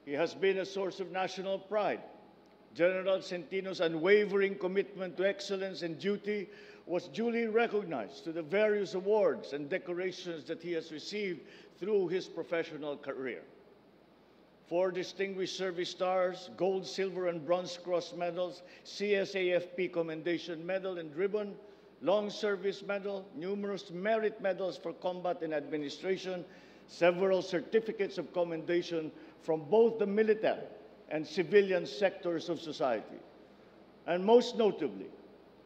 He has been a source of national pride. General Centino's unwavering commitment to excellence and duty was duly recognized through the various awards and decorations that he has received through his professional career. 4 Distinguished Service Stars, Gold, Silver, and Bronze Cross Medals, CSAFP Commendation Medal and Ribbon, Long Service Medal, numerous merit medals for combat and administration, several certificates of commendation from both the military and civilian sectors of society. And most notably,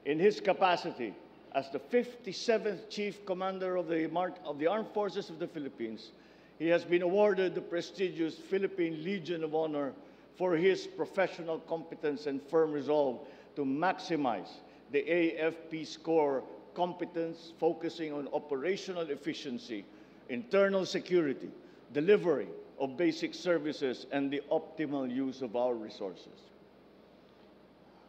in his capacity as the 57th Chief Commander of the Armed Forces of the Philippines, he has been awarded the prestigious Philippine Legion of Honor for his professional competence and firm resolve to maximize the AFP score competence, focusing on operational efficiency, internal security, delivery of basic services, and the optimal use of our resources.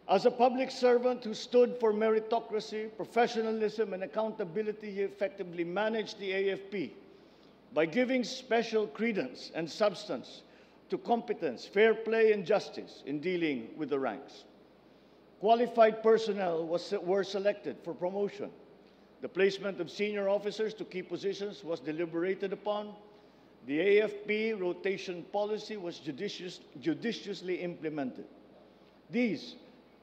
As a public servant who stood for meritocracy, professionalism, and accountability, he effectively managed the AFP by giving special credence and substance to competence, fair play, and justice in dealing with the ranks. Qualified personnel were selected for promotion. The placement of senior officers to key positions was deliberated upon. The AFP rotation policy was judiciously implemented. These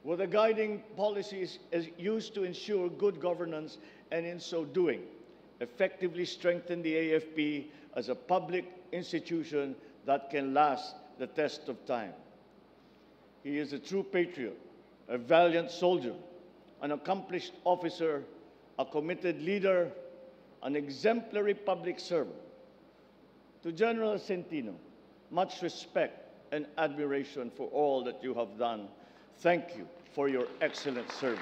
were the guiding policies used to ensure good governance and in so doing, effectively strengthen the AFP as a public institution that can last the test of time. He is a true patriot, a valiant soldier, an accomplished officer, a committed leader, an exemplary public servant. To General Centino, much respect and admiration for all that you have done. Thank you for your excellent service.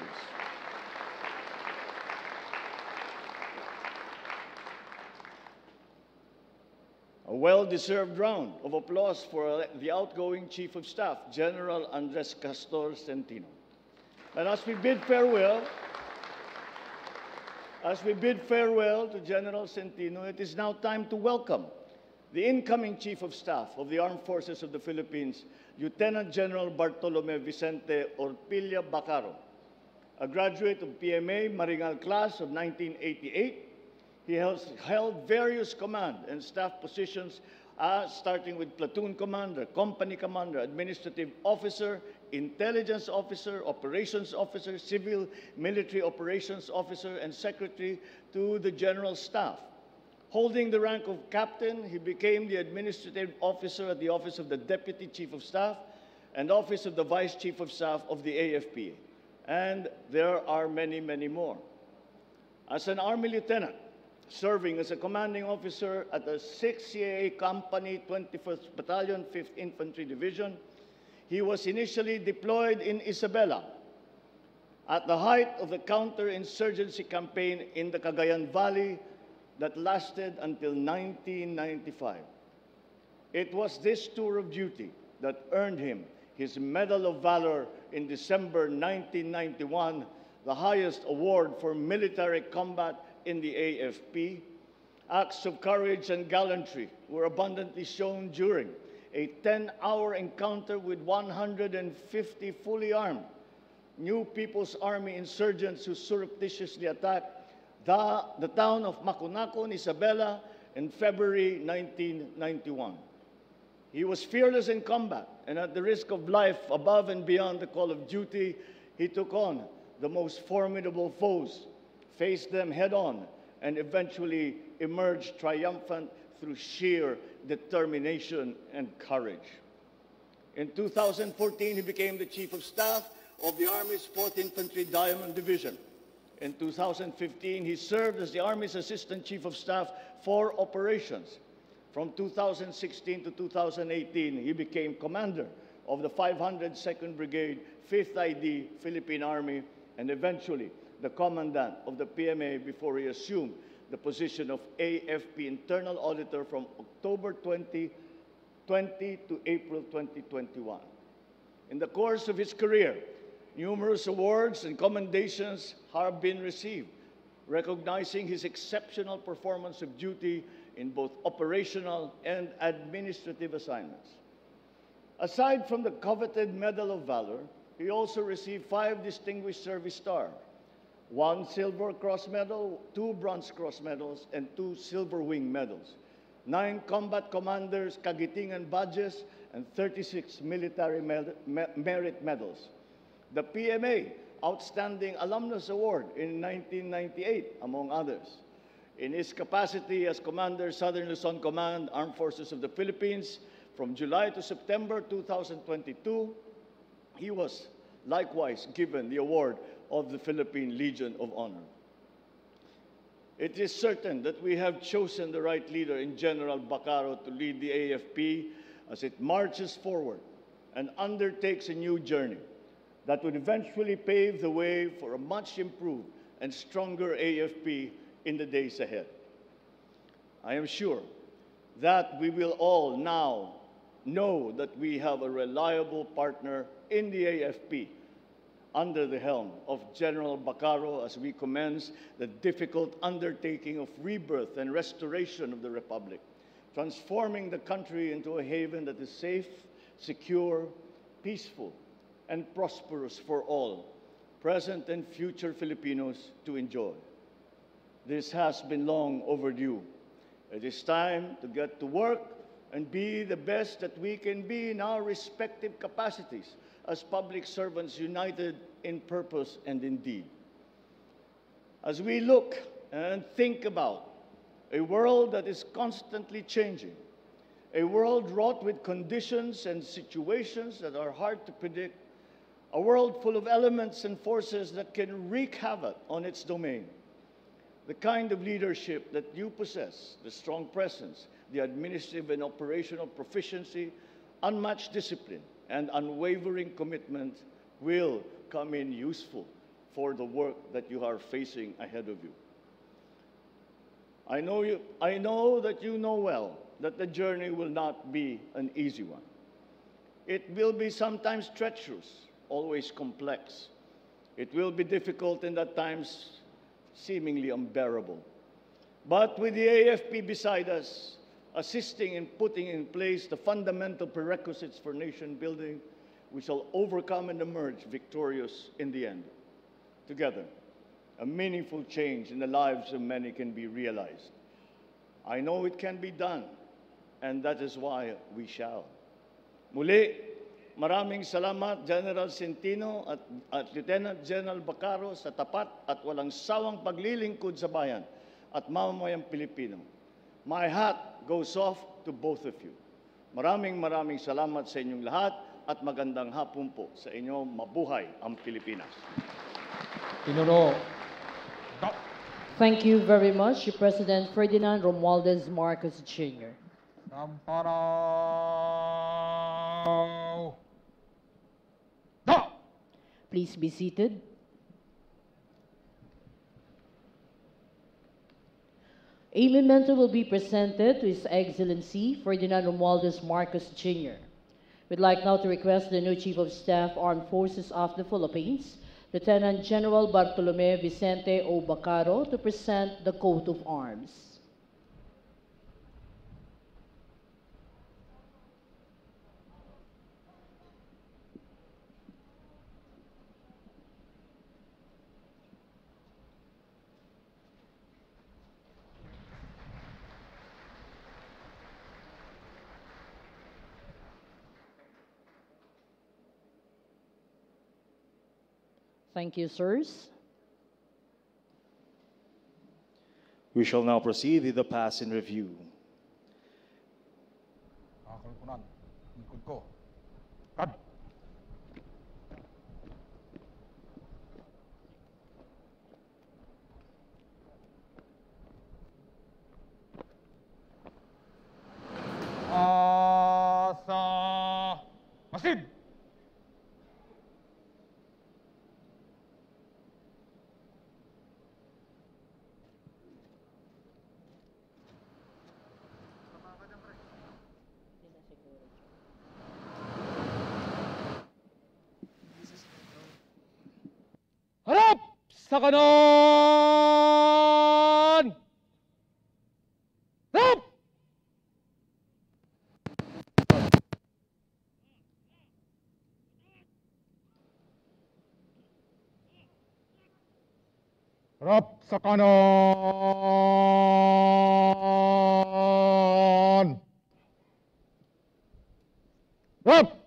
A well-deserved round of applause for the outgoing Chief of Staff, General Andres Castor Centino. And as we bid farewell to General Centino, it is now time to welcome the incoming Chief of Staff of the Armed Forces of the Philippines, Lieutenant General Bartolome Vicente Orpilla Bacaro. A graduate of PMA Maringal class of 1988, he has held various command and staff positions, starting with platoon commander, company commander, administrative officer, intelligence officer, operations officer, civil military operations officer, and secretary to the general staff. Holding the rank of captain, he became the administrative officer at the Office of the Deputy Chief of Staff and Office of the Vice Chief of Staff of the AFP. And there are many, many more. As an Army lieutenant, serving as a commanding officer at the 6th CAA Company, 21st Battalion, 5th Infantry Division, he was initially deployed in Isabela at the height of the counterinsurgency campaign in the Cagayan Valley that lasted until 1995. It was this tour of duty that earned him his Medal of Valor in December 1991, the highest award for military combat in the AFP. Acts of courage and gallantry were abundantly shown during a 10-hour encounter with 150 fully armed New People's Army insurgents who surreptitiously attacked the town of Macunaco, Isabela, in February 1991. He was fearless in combat, and at the risk of life above and beyond the call of duty, he took on the most formidable foes, faced them head-on, and eventually emerged triumphant through sheer determination and courage. In 2014, he became the Chief of Staff of the Army's 4th Infantry Diamond Division. In 2015, he served as the Army's Assistant Chief of Staff for Operations. From 2016 to 2018, he became commander of the 502nd Brigade, 5th ID, Philippine Army, and eventually the commandant of the PMA before he assumed the position of AFP Internal Auditor from October 2020 to April 2021. In the course of his career, numerous awards and commendations have been received, recognizing his exceptional performance of duty in both operational and administrative assignments. Aside from the coveted Medal of Valor, he also received 5 Distinguished Service Stars, 1 Silver Cross Medal, 2 Bronze Cross Medals, and 2 Silver Wing Medals, 9 Combat Commanders Kagitingan Badges, and 36 Military Merit Medals. The PMA Outstanding Alumnus Award in 1998, among others. In his capacity as Commander, Southern Luzon Command, Armed Forces of the Philippines, from July to September 2022, he was likewise given the award of the Philippine Legion of Honor. It is certain that we have chosen the right leader in General Bacaro to lead the AFP as it marches forward and undertakes a new journey that would eventually pave the way for a much improved and stronger AFP in the days ahead. I am sure that we will all now know that we have a reliable partner in the AFP under the helm of General Bacaro as we commence the difficult undertaking of rebirth and restoration of the Republic, transforming the country into a haven that is safe, secure, peaceful, and prosperous for all, present and future Filipinos to enjoy. This has been long overdue. It is time to get to work and be the best that we can be in our respective capacities as public servants united in purpose and in deed. As we look and think about a world that is constantly changing, a world wrought with conditions and situations that are hard to predict, a world full of elements and forces that can wreak havoc on its domain, the kind of leadership that you possess, the strong presence, the administrative and operational proficiency, unmatched discipline, and unwavering commitment will come in useful for the work that you are facing ahead of you. I know that you know well that the journey will not be an easy one. It will be sometimes treacherous, always complex. It will be difficult and at times seemingly unbearable. But with the AFP beside us, assisting in putting in place the fundamental prerequisites for nation building, we shall overcome and emerge victorious in the end. Together, a meaningful change in the lives of many can be realized. I know it can be done, and that is why we shall. Muli, maraming salamat General Centino at Lieutenant General Bacaro sa tapat at walang sawang paglilingkod sa bayan at mamamayang Pilipino. My hat goes off to both of you. Maraming salamat sa inyong lahat at magandang hapon po sa inyo. Mabuhay ang Pilipinas. Pinuno. Thank you very much, President Ferdinand Romualdez Marcos Jr. Please be seated. A memento will be presented to His Excellency Ferdinand Romualdez Marcos Jr. We'd like now to request the new Chief of Staff, Armed Forces of the Philippines, Lieutenant General Bartolome Vicente O. Bacaro, to present the coat of arms. Thank you, sirs. We shall now proceed with the pass in review. Masid! Harap sa kanon! Harap! Harap sa kanon! Harap!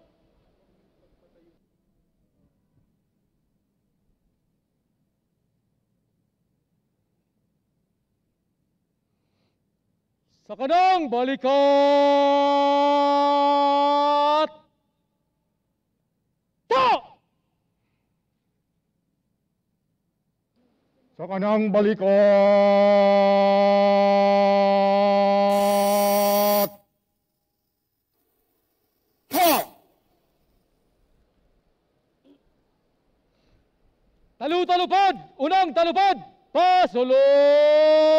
Sa kanang balikat! Ta! Sa kanang balikat! Ta! Talu-talupad! Unang talupad! Pasulong!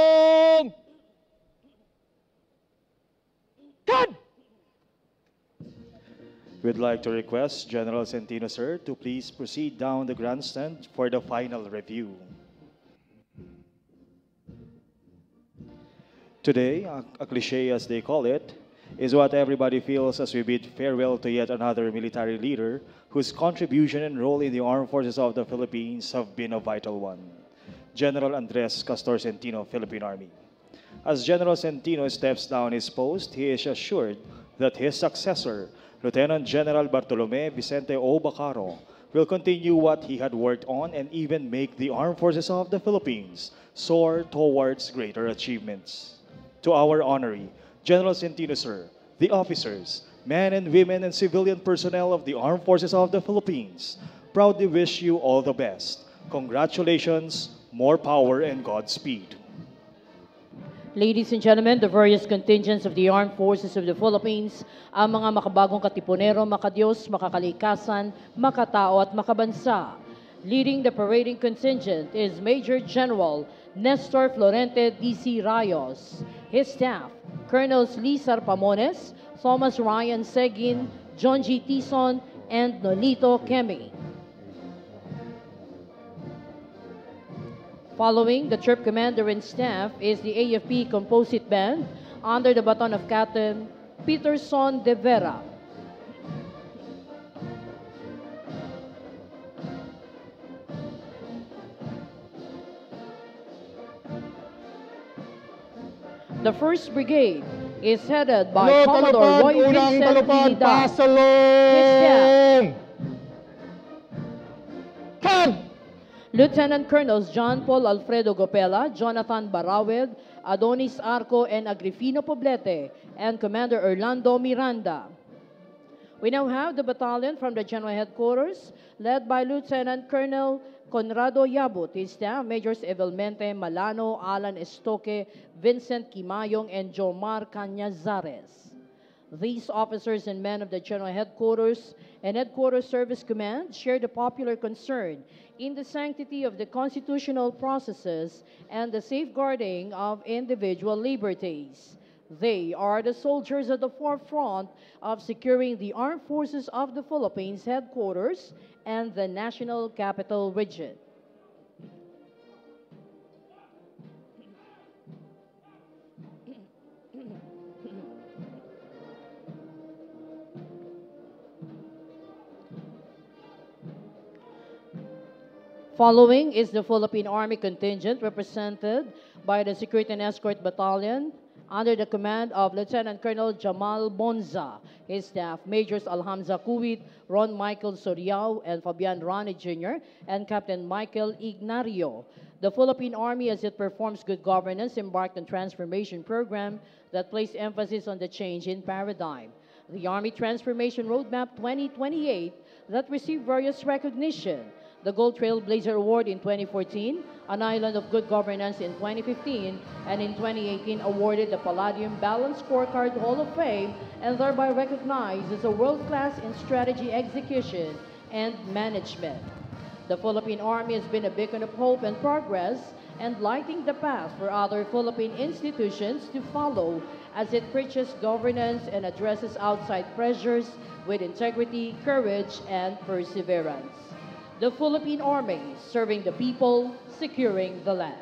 God! We'd like to request General Centino, sir, to please proceed down the grandstand for the final review. Today, a cliche as they call it, is what everybody feels as we bid farewell to yet another military leader whose contribution and role in the armed forces of the Philippines have been a vital one. General Andres Castor Centino, Philippine Army. As General Centino steps down his post, he is assured that his successor, Lieutenant General Bartolome Vicente O. Bacaro, will continue what he had worked on and even make the Armed Forces of the Philippines soar towards greater achievements. To our honoree, General Centino, sir, the officers, men and women and civilian personnel of the Armed Forces of the Philippines, proudly wish you all the best. Congratulations, more power and Godspeed. Ladies and gentlemen, the various contingents of the Armed Forces of the Philippines, ang mga makabagong katipunero, makadiyos, makakalikasan, makatao at makabansa. Leading the parading contingent is Major General Nestor Florente D.C. Rayos. His staff, Colonels Lizar Pamones, Thomas Ryan Seguin, John G. Tison, and Nolito Kemi. Following the troop commander and staff is the AFP Composite Band under the baton of Captain Peterson de Vera. The 1st Brigade is headed by Commodore Roy Vincent Trinidad. His staff, Lieutenant Colonels John Paul Alfredo Gopela, Jonathan Barawed, Adonis Arco, and Agrifino Poblete, and Commander Orlando Miranda. We now have the battalion from the General Headquarters, led by Lieutenant Colonel Conrado Yabut, his staff, Majors Evelmente Malano, Alan Estoque, Vincent Kimayong, and Jomar Cañazares. These officers and men of the General Headquarters and Headquarters Service Command share the popular concern in the sanctity of the constitutional processes and the safeguarding of individual liberties. They are the soldiers at the forefront of securing the Armed Forces of the Philippines Headquarters and the National Capital Region. Following is the Philippine Army contingent represented by the Security and Escort Battalion under the command of Lieutenant Colonel Jamal Bonza, his staff, Majors Alhamza Kuwit, Ron Michael Soriao, and Fabian Rani Jr., and Captain Michael Ignario. The Philippine Army, as it performs good governance, embarked on transformation program that placed emphasis on the change in paradigm. The Army Transformation Roadmap 2028 that received various recognition. The Gold Trailblazer Award in 2014, an Island of Good Governance in 2015, and in 2018 awarded the Palladium Balanced Scorecard Hall of Fame and thereby recognized as a world-class in strategy execution and management. The Philippine Army has been a beacon of hope and progress and lighting the path for other Philippine institutions to follow as it preaches governance and addresses outside pressures with integrity, courage, and perseverance. The Philippine Army, serving the people, securing the land.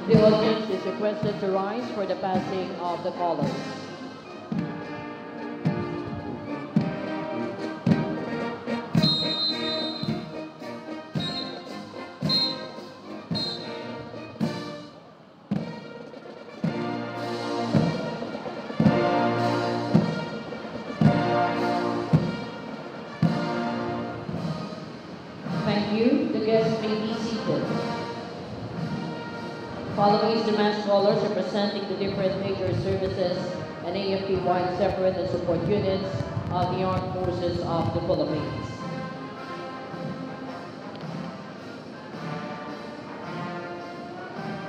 The audience is requested to rise for the passing of the colors. Following is the mass scholars representing the different major services and AFP-wide separate and support units of the Armed Forces of the Philippines.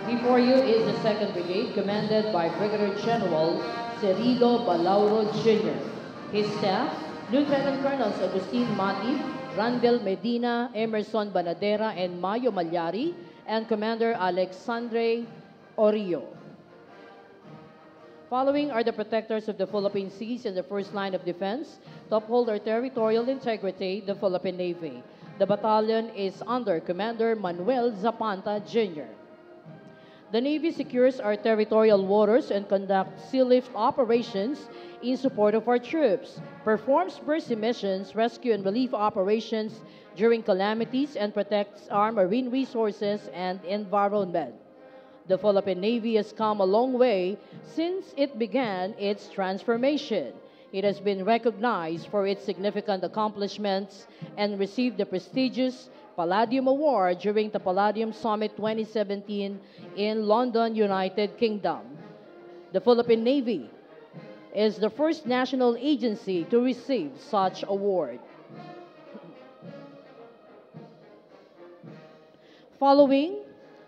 Before you is the 2nd Brigade, commanded by Brigadier General Cirilo Balauro Jr. His staff, Lieutenant Colonels Agustin Matib, Randel Medina, Emerson Banadera, and Mayo Malyari, and Commander Alexandre Orio. Following are the protectors of the Philippine seas in the first line of defense to uphold our territorial integrity, the Philippine Navy. The battalion is under Commander Manuel Zapanta Jr. The Navy secures our territorial waters and conducts sea lift operations in support of our troops, performs mercy missions, rescue and relief operations during calamities, and protects our marine resources and environment. The Philippine Navy has come a long way since it began its transformation. It has been recognized for its significant accomplishments and received the prestigious Palladium Award during the Palladium Summit 2017 in London, United Kingdom. The Philippine Navy is the first national agency to receive such award. Following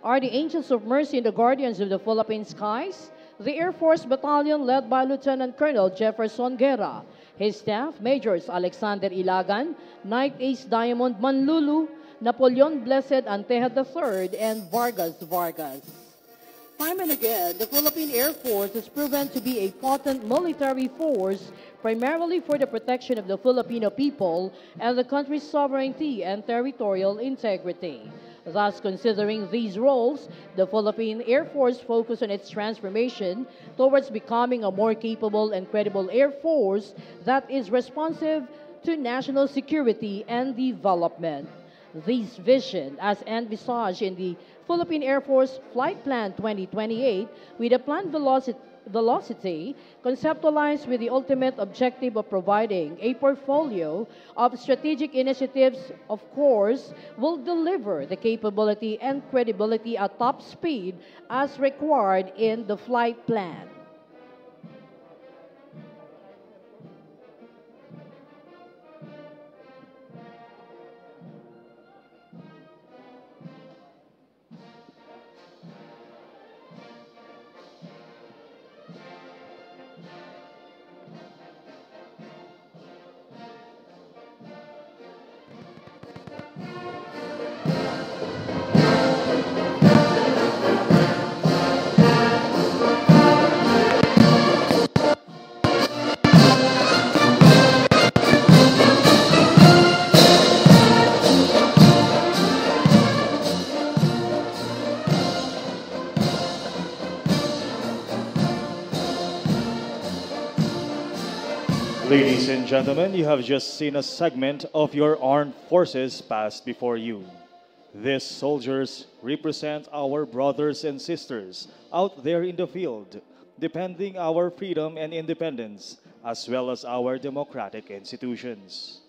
are the Angels of Mercy and the Guardians of the Philippine Skies, the Air Force Battalion led by Lieutenant Colonel Jefferson Guerra, his staff, Majors Alexander Ilagan, Knight Ace Diamond Manlulu, Napoleon Blessed Anteja III, and Vargas Vargas. Time and again, the Philippine Air Force has proven to be a potent military force, primarily for the protection of the Filipino people and the country's sovereignty and territorial integrity. Thus, considering these roles, the Philippine Air Force focused on its transformation towards becoming a more capable and credible Air Force that is responsive to national security and development. This vision, as envisaged in the Philippine Air Force Flight Plan 2028, with a planned velocity conceptualized with the ultimate objective of providing a portfolio of strategic initiatives, of course, will deliver the capability and credibility at top speed as required in the flight plan. Ladies and gentlemen, you have just seen a segment of your armed forces pass before you. These soldiers represent our brothers and sisters out there in the field, defending our freedom and independence, as well as our democratic institutions.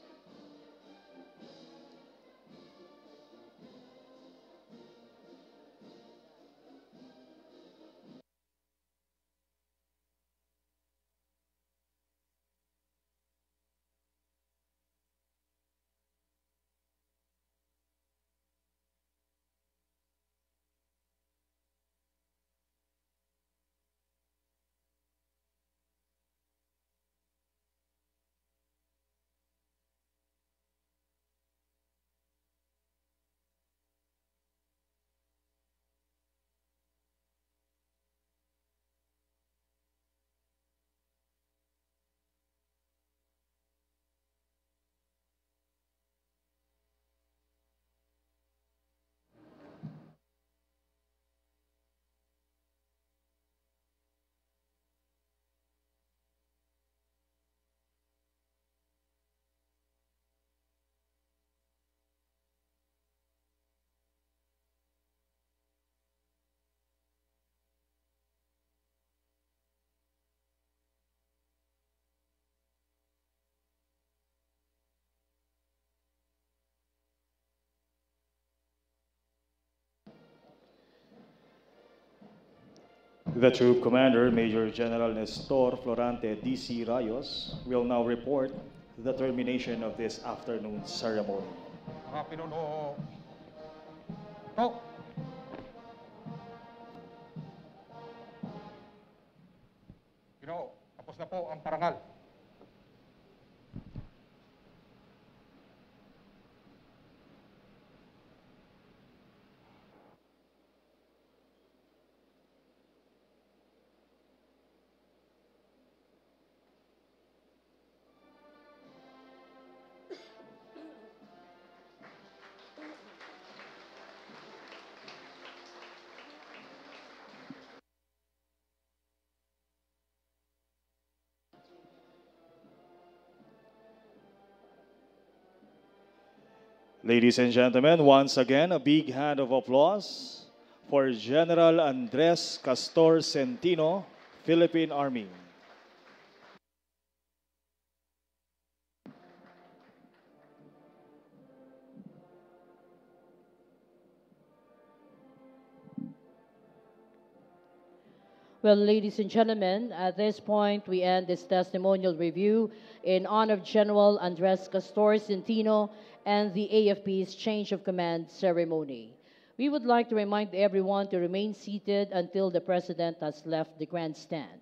The Troop Commander, Major General Nestor Florante D.C. Rayos, will now report the termination of this afternoon's ceremony. Mga pinuno, to! Ginoo, tapos na po ang parangal. Ladies and gentlemen, once again, a big hand of applause for General Andres Castor Centino, Philippine Army. Well, ladies and gentlemen, at this point, we end this testimonial review in honor of General Andres Castor Centino and the AFP's change of command ceremony. We would like to remind everyone to remain seated until the President has left the grandstand.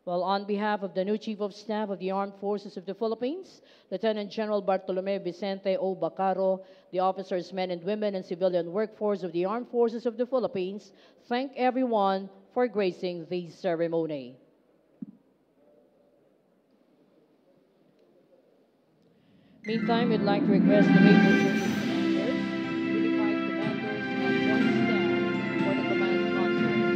Well, on behalf of the new Chief of Staff of the Armed Forces of the Philippines, Lieutenant General Bartolome Vicente O. Bacaro, the officers, men and women, and civilian workforce of the Armed Forces of the Philippines, thank everyone for gracing the ceremony. Meantime, we'd like to request the major service commanders, unified commanders, and joint staff for the command conference.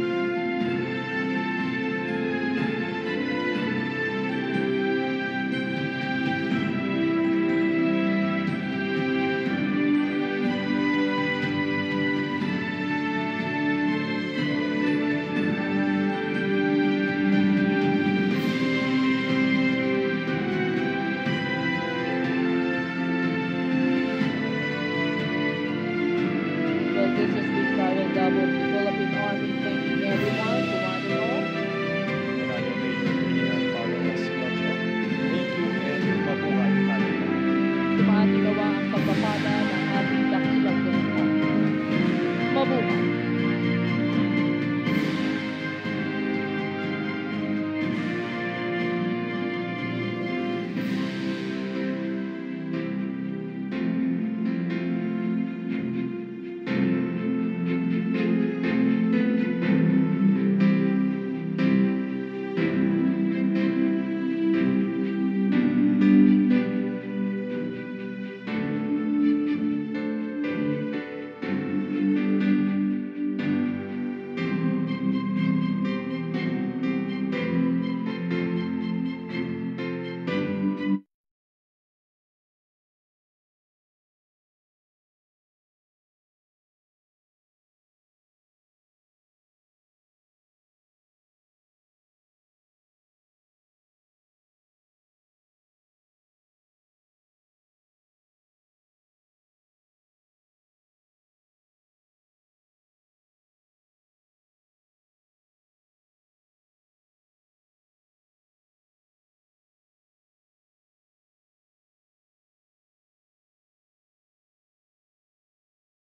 Well, this has been Karen Double.